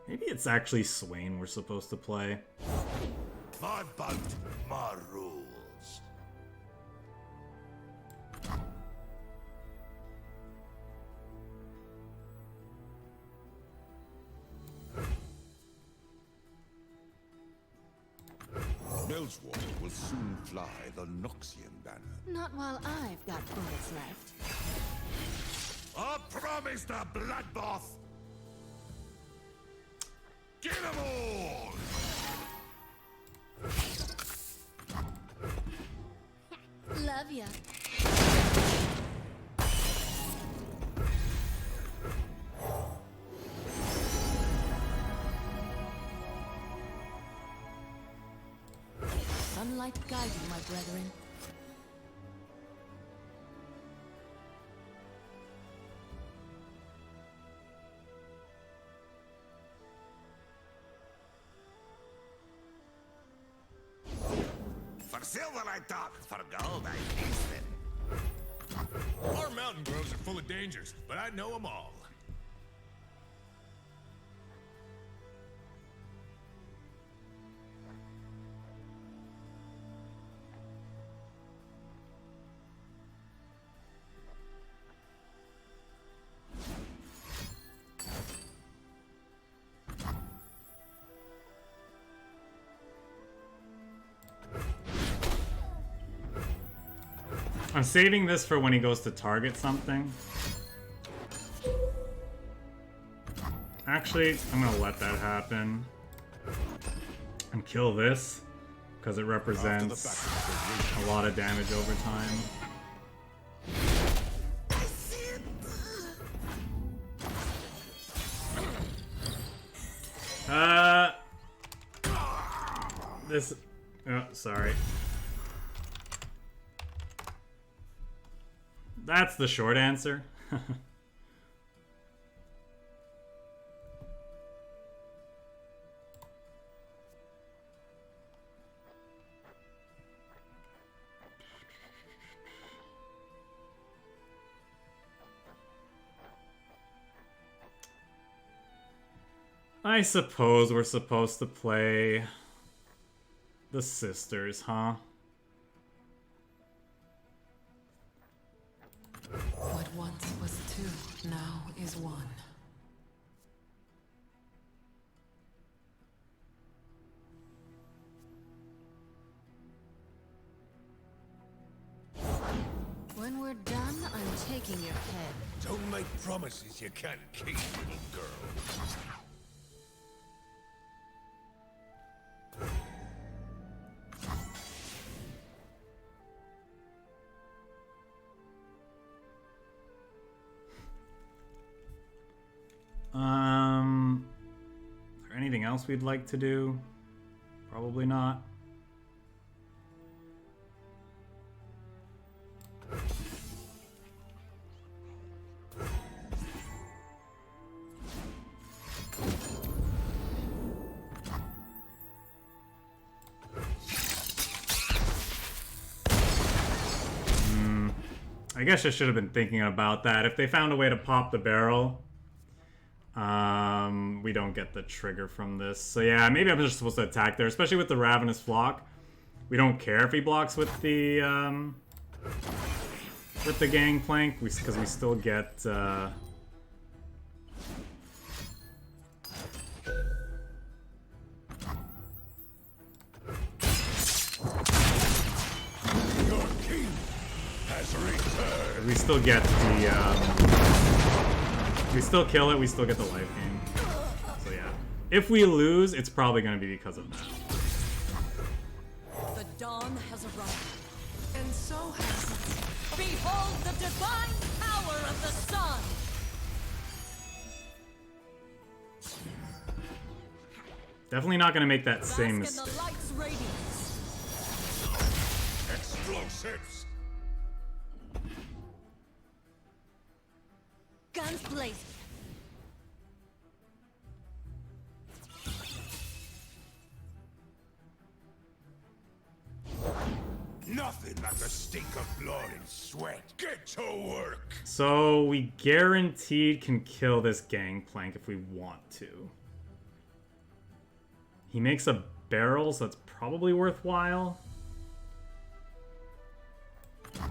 Maybe it's actually Swain we're supposed to play. My boat, my rules. Melzwater will soon fly the Noxian banner. Not while I've got bullets left. I promised a bloodbath. Get 'em all! Love ya. Sunlight guide you, my brethren. For silver I talk, for gold I feast it. Our mountain groves are full of dangers, but I know them all. I'm saving this for when he goes to target something. Actually, I'm gonna let that happen. And kill this, because it represents a lot of damage over time. This... Oh, sorry. That's the short answer. I suppose we're supposed to play the sisters, huh? What once was two, now is one. When we're done, I'm taking your head. Don't make promises you can't keep, little girl. Is there anything else we'd like to do? Probably not. I guess I should have been thinking about that. If they found a way to pop the barrel, we don't get the trigger from this. So yeah, maybe I'm just supposed to attack there, especially with the Ravenous Flock. We don't care if he blocks with the Gangplank, because we still get has returned. We still get the, we still kill it, we still get the life gain. So yeah. If we lose, it's probably going to be because of that. The dawn has arrived. And so has it. Behold the divine power of the sun! Definitely not going to make that Bask same in mistake. the light's radiance. Explosives. Guns blazing. Nothing like the stink of blood and sweat. Get to work. So we guaranteed can kill this gangplank if we want to. He makes a barrel, so that's probably worthwhile. I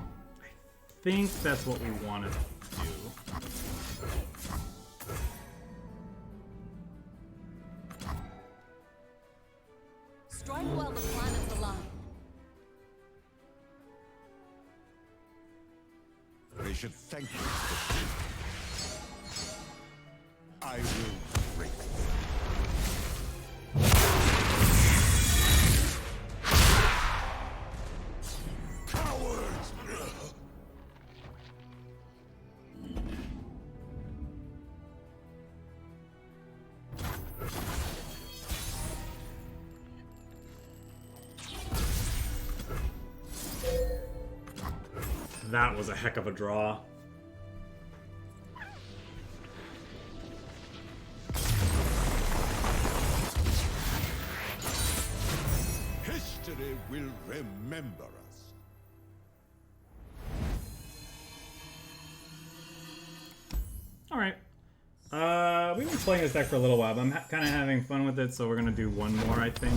think that's what we want to do. Strike while the planets align. They should thank you. I will break them. Cowards! That was a heck of a draw. History will remember us. Alright. We've been playing this deck for a little while, but I'm kind of having fun with it, so we're going to do one more, I think.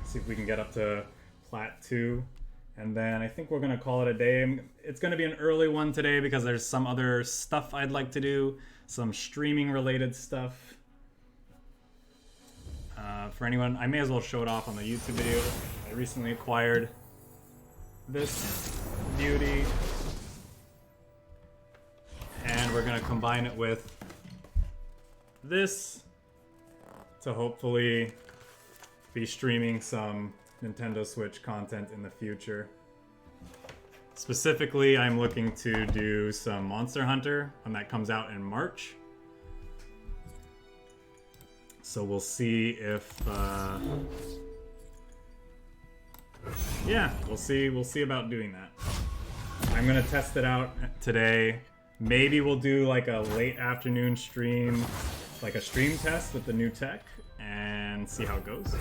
See if we can get up to Plat 2. And then I think we're going to call it a day. It's going to be an early one today because there's some other stuff I'd like to do. Some streaming related stuff. For anyone, I may as well show it off on the YouTube video. I recently acquired this beauty. And we're going to combine it with this to hopefully be streaming some Nintendo Switch content in the future. Specifically, I'm looking to do some Monster Hunter when that comes out in March. So we'll see if yeah, we'll see about doing that. I'm gonna test it out today. Maybe we'll do like a late afternoon stream, like a stream test with the new tech, and see how it goes.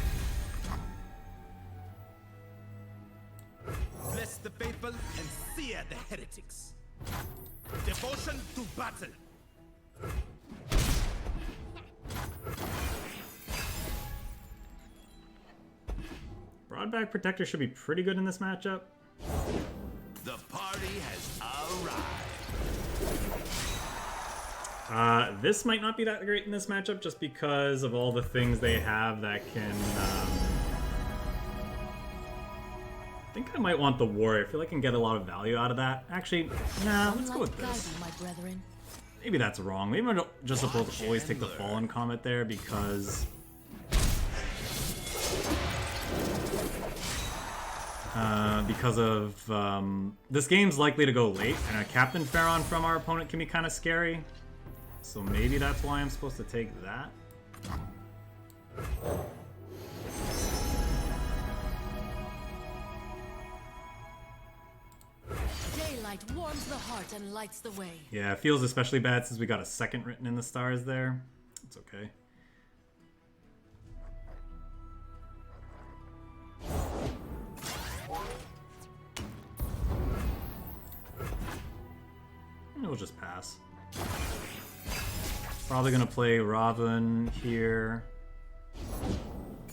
Bless the faithful and sear the heretics. Devotion to battle. Broadback Protector should be pretty good in this matchup. The party has arrived. This might not be that great in this matchup just because of all the things they have that can... I think I might want the Warrior. I feel like I can get a lot of value out of that. Actually, nah, let's go with this. My brethren. Maybe that's wrong. Maybe I'm just supposed to always take the Fallen Comet there because... this game's likely to go late, and a Captain Pharaon from our opponent can be kind of scary. So maybe that's why I'm supposed to take that. Daylight warms the heart and lights the way. Yeah, it feels especially bad since we got a second written in the stars there. It's okay. We'll just pass. Probably gonna play Robin here.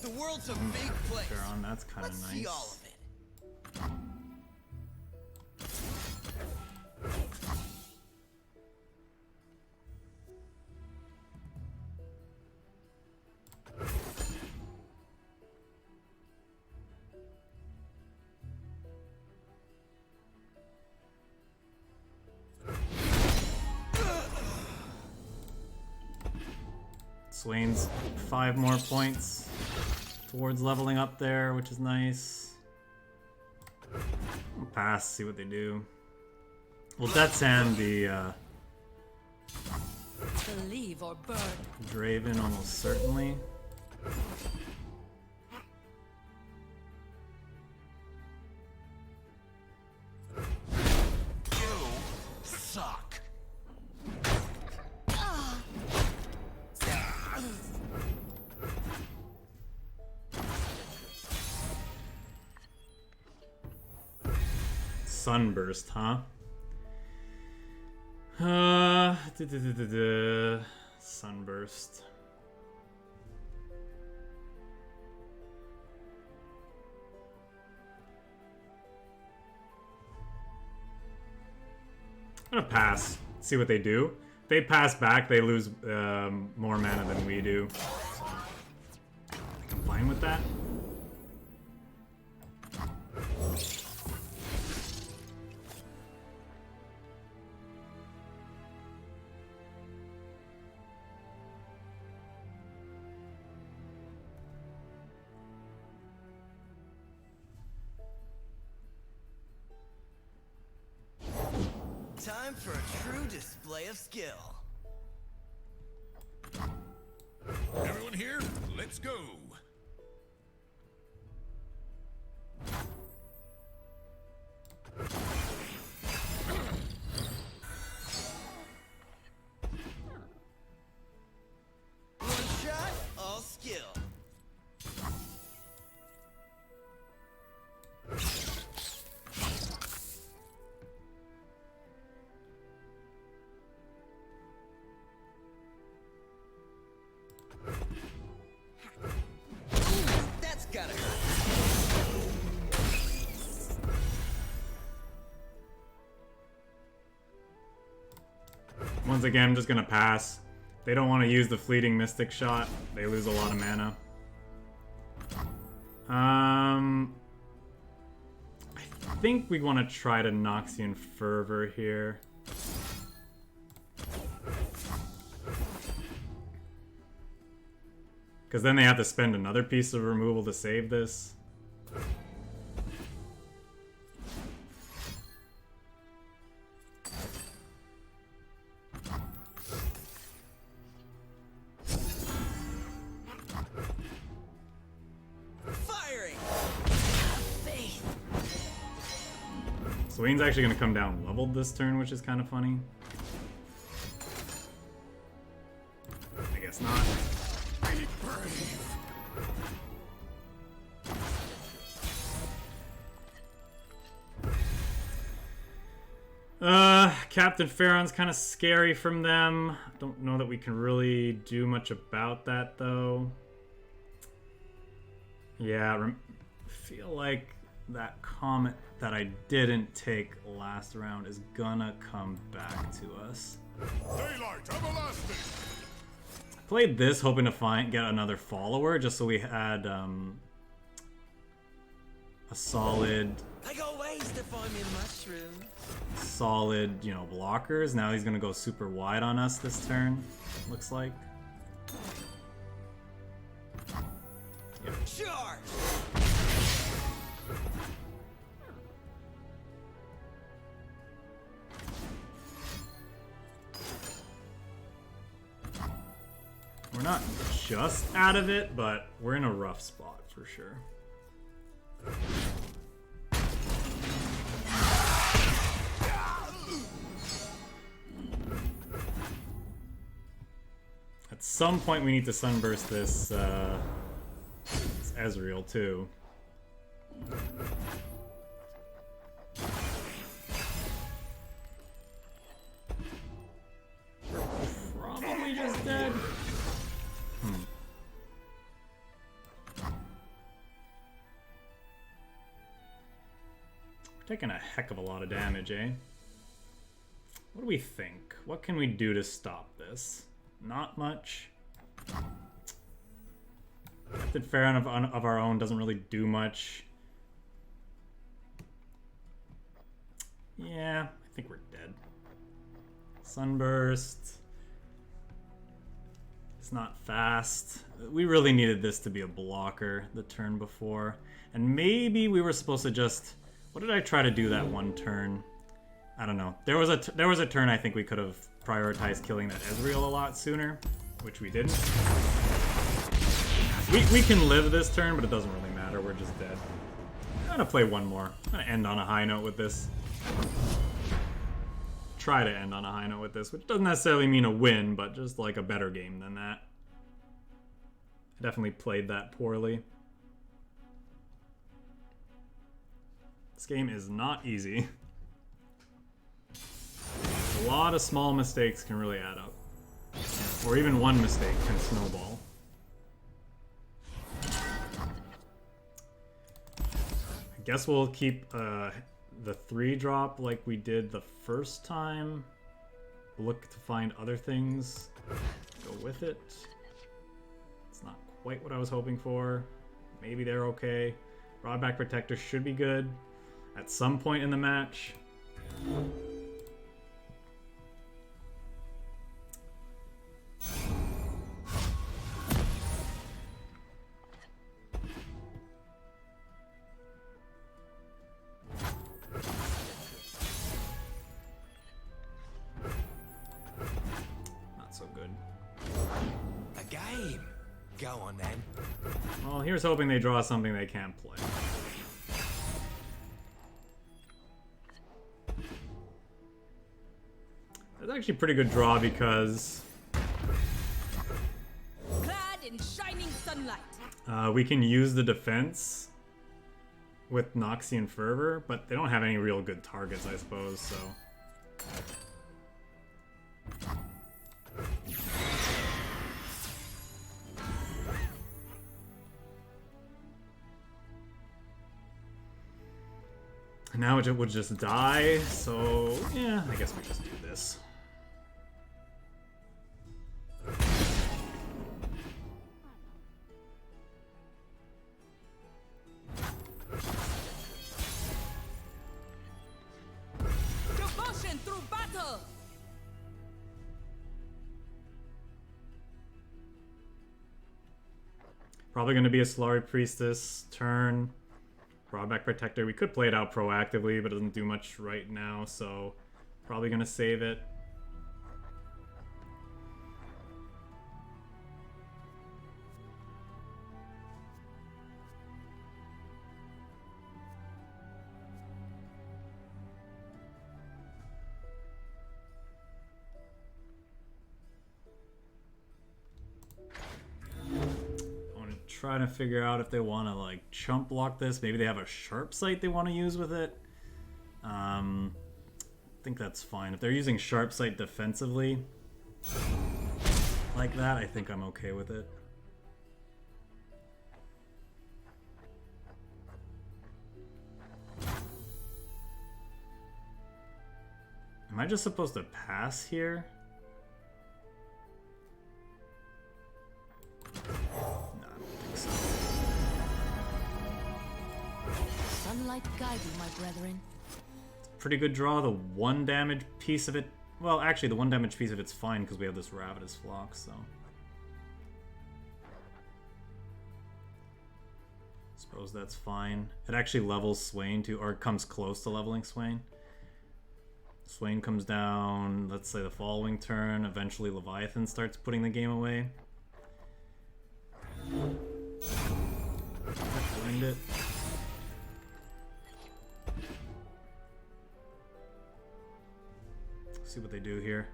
The world's a big place. Pharaon, that's kind of Let's nice. see all of it. Swain's 5 more points towards leveling up there, which is nice. I'll pass, see what they do. Well, Death's Hand, the Believe or burn. Draven almost certainly. Suck. Sunburst, huh? Sunburst. I'm gonna pass. See what they do. If they pass back, they lose more mana than we do. So, I'm fine with that. Time for a true display of skill. Everyone here? Let's go. One shot, all skill. That's gotta hurt. Once again, I'm just gonna pass. They don't want to use the fleeting Mystic Shot. They lose a lot of mana. I think we want to try to Noxian Fervor here. Because then they have to spend another piece of removal to save this. Firing. Faith. Swain's actually going to come down leveled this turn, which is kind of funny. I guess not. Be brave. Captain Pharaon's kind of scary from them. Don't know that we can really do much about that, though. Yeah, feel like that comment that I didn't take last round is gonna come back to us. Daylight everlasting. Played this hoping to get another follower, just so we had a solid, I go ways to find me mushrooms. you know, blockers. Now he's gonna go super wide on us this turn, looks like. Charge. We're not just out of it, but we're in a rough spot for sure. At some point we need to sunburst this Ezreal too. Probably just dead. We're taking a heck of a lot of damage, eh? What do we think? What can we do to stop this? Not much. Captain Pharaon of our own doesn't really do much. Yeah, I think we're dead. Sunburst. It's not fast. We really needed this to be a blocker the turn before. And maybe we were supposed to just... What did I try to do that one turn? I don't know. There was a turn I think we could have prioritized killing that Ezreal a lot sooner, which we didn't. We can live this turn, but it doesn't really matter. We're just dead. I'm gonna play one more. I'm gonna end on a high note with this. Try to end on a high note with this, which doesn't necessarily mean a win, but just like a better game than that. I definitely played that poorly. This game is not easy. A lot of small mistakes can really add up. Or even one mistake can snowball. I guess we'll keep the 3-drop like we did the first time. Look to find other things. Go with it. It's not quite what I was hoping for. Maybe they're okay. Broadback Protector should be good at some point in the match. Not so good. A game. Go on then. Well, here's hoping they draw something they can't play. That's actually a pretty good draw because Clad in shining sunlight. we can use the defense with Noxian Fervor, but they don't have any real good targets, I suppose, so... Now it would just die, so yeah, I guess we just do this. Devotion through battle. Probably going to be a Solari Priestess turn. Broadback Protector. We could play it out proactively, but it doesn't do much right now, so probably going to save it. Trying to figure out if they want to like chump block this. Maybe they have a sharp sight they want to use with it. I think that's fine. If they're using sharp sight defensively like that, I think I'm okay with it. Am I just supposed to pass here? Sunlight guide you, my brethren. Pretty good draw. The 1 damage piece of it. Well, actually, the 1 damage piece of it's fine because we have this Ravenous Flock, so. Suppose that's fine. It actually levels Swain too, or it comes close to leveling Swain. Swain comes down, let's say the following turn. Eventually, Leviathan starts putting the game away. Find it. See what they do here.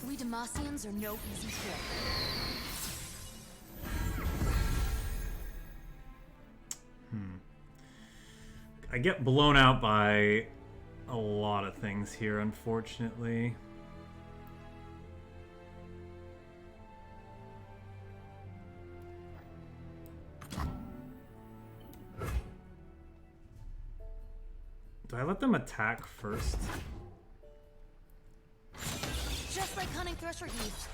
We Demacians are no easy prey. I get blown out by a lot of things here, unfortunately. Do I let them attack first? Just like hunting Thresher Heath.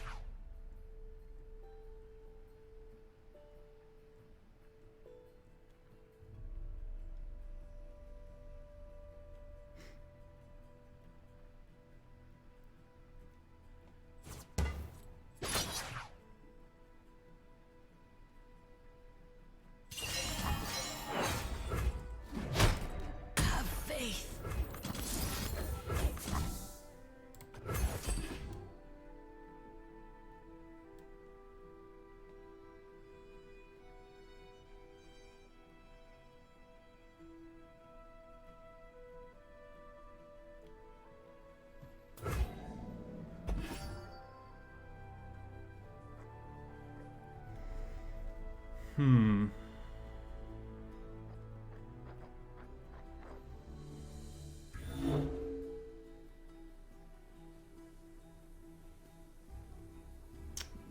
Hmm.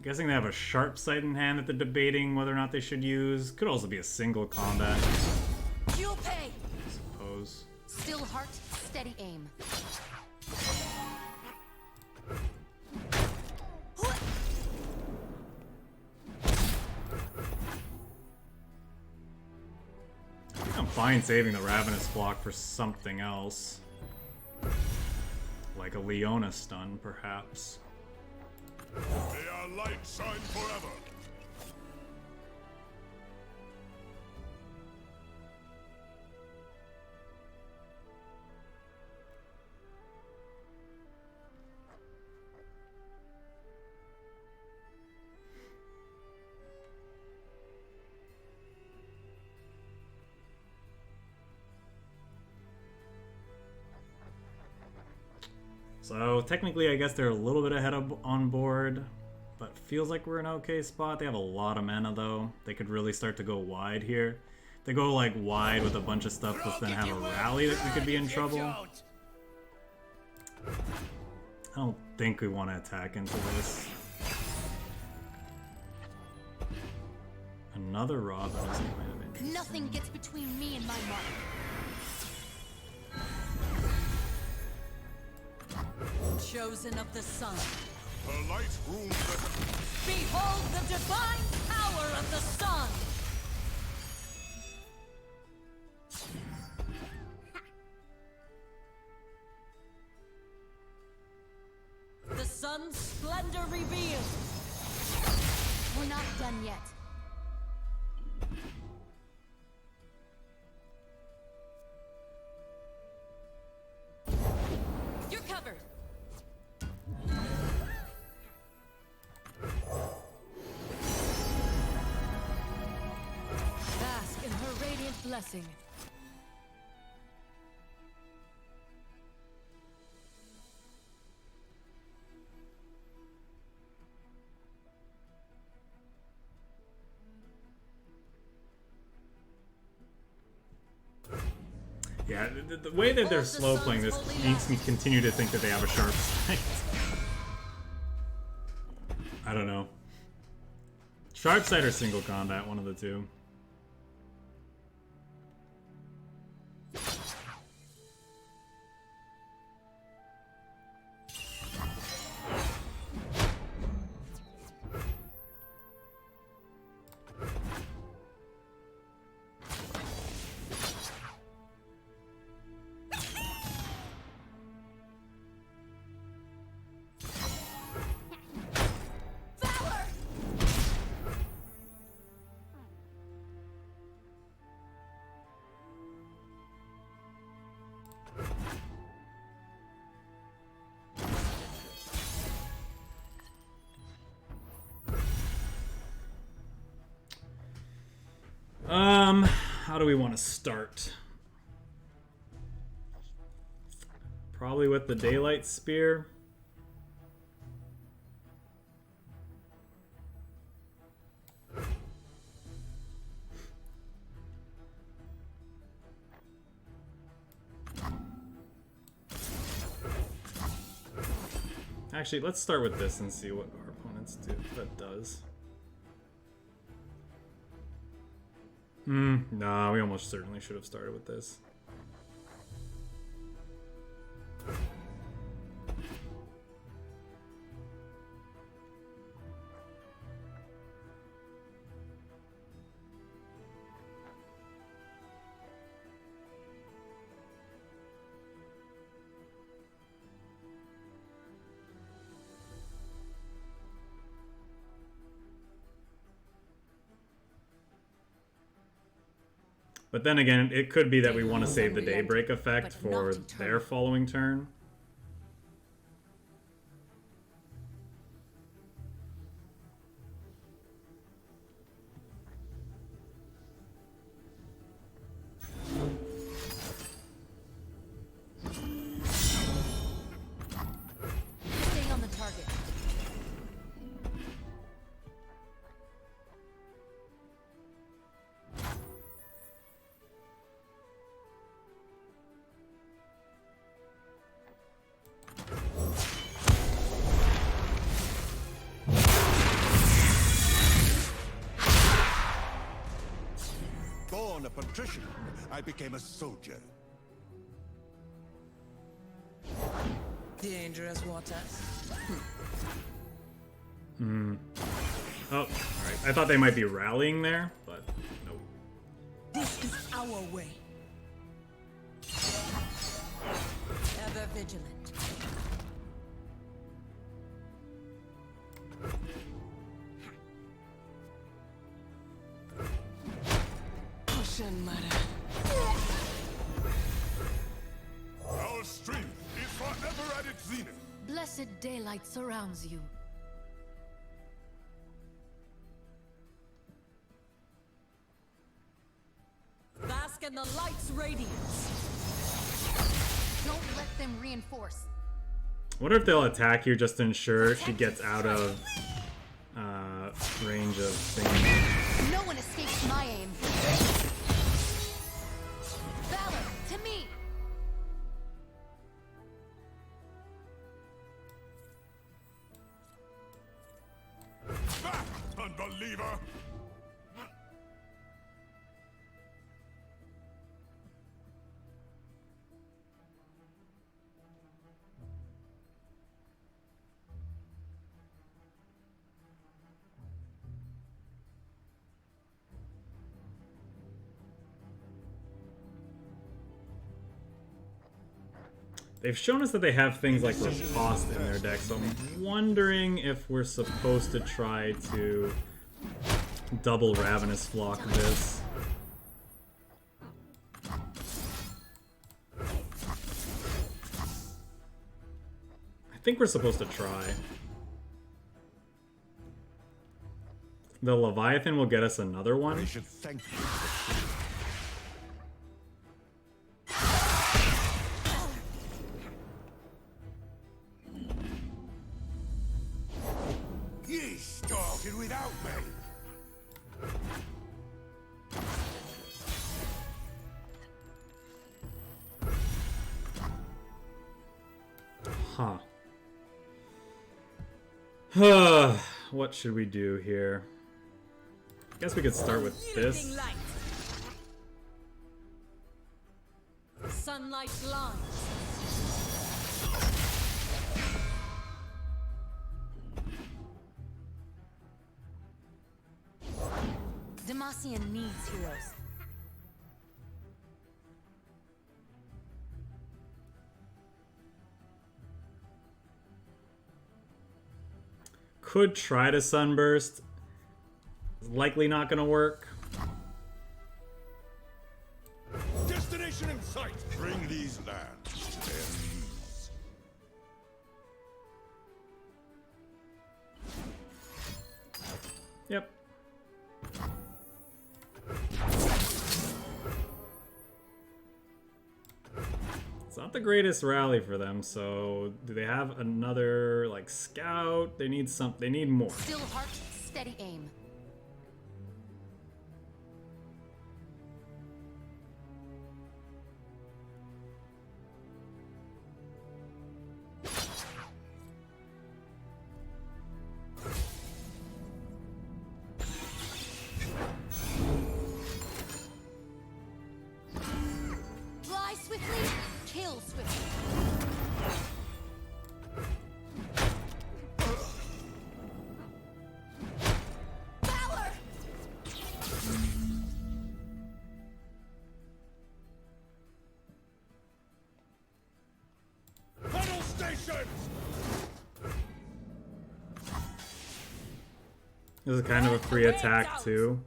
Guessing they have a sharp sight in hand that they're debating whether or not they should use. Could also be a single combat, You'll pay. I suppose. Still heart, steady aim. I'm fine saving the Ravenous block for something else. Like a Leona stun, perhaps. May our light shine forever. So technically, I guess they're a little bit ahead on board, but feels like we're in an okay spot. They have a lot of mana though. They could really start to go wide here. If they go like wide with a bunch of stuff, but then have a rally that we could be in trouble. I don't think we want to attack into this. Another Robin is kind of interesting. Nothing gets between me and my mark. Chosen of the sun. Her light rules the... Behold the divine power of the sun! The sun's splendor revealed. We're not done yet. You're covered. Bask in her radiant blessing. Yeah, the way that they're slow playing this makes me continue to think that they have a sharp sight. I don't know. Sharp sight or single combat, one of the two. How do we want to start? Probably with the Daylight Spear. Actually, let's start with this and see what our opponents do. That does. Nah, we almost certainly should have started with this. But then again, it could be that we want to save the Daybreak effect for their following turn. Stay on the target. a patrician, I became a soldier. Dangerous waters. Oh, alright. I thought they might be rallying there, but nope. This is our way. Ever vigilant. Ocean Mara. Our strength is forever at its zenith. Blessed daylight surrounds you. Bask in the light's radiance. Don't let them reinforce. I wonder if they'll attack here just to ensure she gets out of range of things. No one escapes my aim. Valor, to me! Back, unbeliever! They've shown us that they have things like Riposte in their deck, so I'm wondering if we're supposed to try to double Ravenous Flock this. I think we're supposed to try. The Leviathan will get us another one. I should thank you for Ye started without me. Huh. What should we do here? I guess we could start with this. Yielding light. Sunlight lines. Demacian needs heroes. Could try to Sunburst. Likely not gonna work. Destination in sight. Bring these lands to their knees. Yep. It's not the greatest rally for them, so do they have another like scout? They need some. They need more. Still heart, steady aim. Fly swiftly, kill swiftly. Valor! Tunnel stations! This is kind of a free attack too.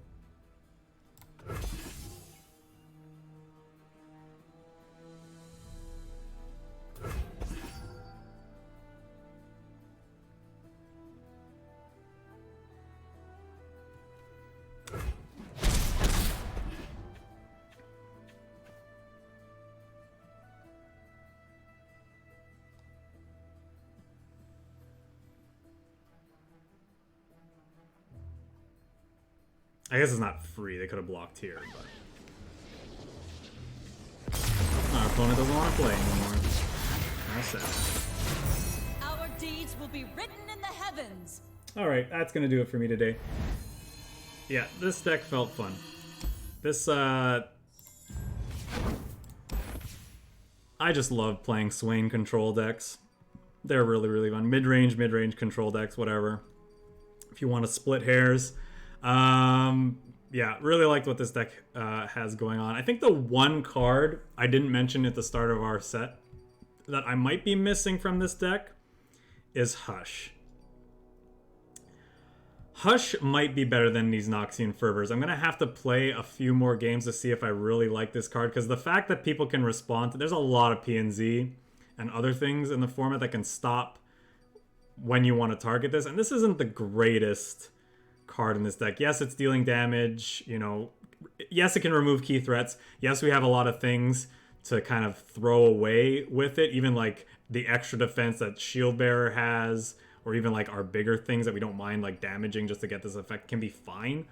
I guess it's not free. They could have blocked here, but our opponent doesn't want to play anymore. That's sad. Our deeds will be written in the heavens. All All right, that's gonna do it for me today. Yeah, this deck felt fun. This, I just love playing Swain control decks. They're really, really fun. Mid-range control decks, whatever. If you want to split hairs. Yeah, really liked what this deck has going on. I think the one card I didn't mention at the start of our set that I might be missing from this deck is Hush. Hush might be better than these Noxian Fervors. I'm going to have to play a few more games to see if I really like this card, because the fact that people can respond to... There's a lot of PNZ and other things in the format that can stop when you want to target this, and this isn't the greatest card in this deck. Yes, it's dealing damage, you know. Yes, it can remove key threats. Yes, we have a lot of things to kind of throw away with it, even like the extra defense that Shield Bearer has, or even like our bigger things that we don't mind like damaging just to get this effect can be fine.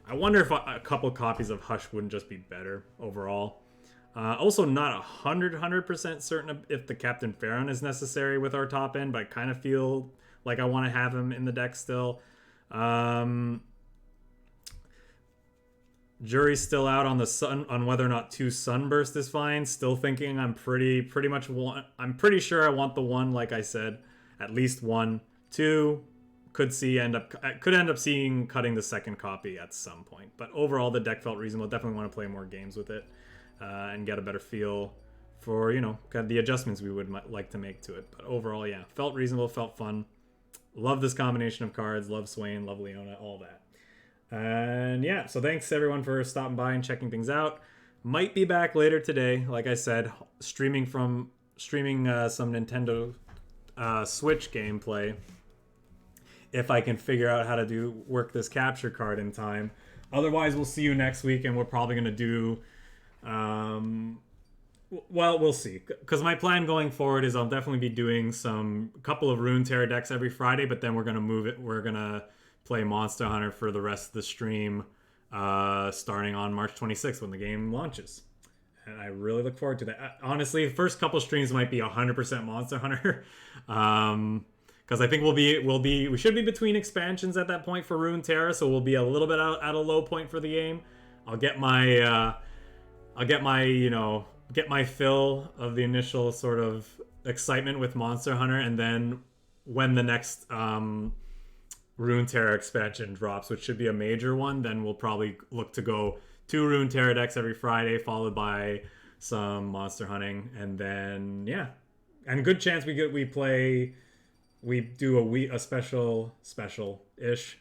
I wonder if a couple copies of Hush wouldn't just be better overall. Also not 100% certain if the Captain Pharaon is necessary with our top end, but I kind of feel like I want to have him in the deck still. Jury's still out on the sun on whether or not 2 Sunburst is fine. Still thinking I'm pretty sure I want the 1, like I said, at least 1. 2 could end up seeing cutting the second copy at some point. But overall, the deck felt reasonable. Definitely want to play more games with it and get a better feel for, you know, kind of the adjustments we would like to make to it. But overall, yeah, felt reasonable, felt fun. Love this combination of cards. Love Swain, love Leona, all that. And yeah, so thanks everyone for stopping by and checking things out. Might be back later today, like I said, streaming some Nintendo Switch gameplay, if I can figure out how to work this capture card in time. Otherwise, we'll see you next week, and we're probably going to do... well, we'll see. Because my plan going forward is I'll definitely be doing a couple of Runeterra decks every Friday, but then we're going to move it. We're going to play Monster Hunter for the rest of the stream starting on March 26th when the game launches. And I really look forward to that. Honestly, the first couple streams might be 100% Monster Hunter. Because I think we should be between expansions at that point for Runeterra, so we'll be a little bit at a low point for the game. I'll get my fill of the initial sort of excitement with Monster Hunter, and then when the next Runeterra expansion drops, which should be a major one, then we'll probably look to go 2 Runeterra decks every Friday, followed by some monster hunting, and then yeah, and good chance we do a special-ish.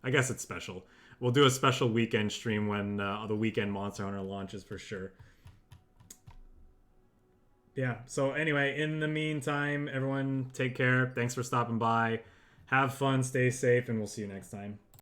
I guess it's special. We'll do a special weekend stream when the weekend Monster Hunter launches for sure. Yeah, so anyway, in the meantime, everyone take care. Thanks for stopping by. Have fun, stay safe, and we'll see you next time.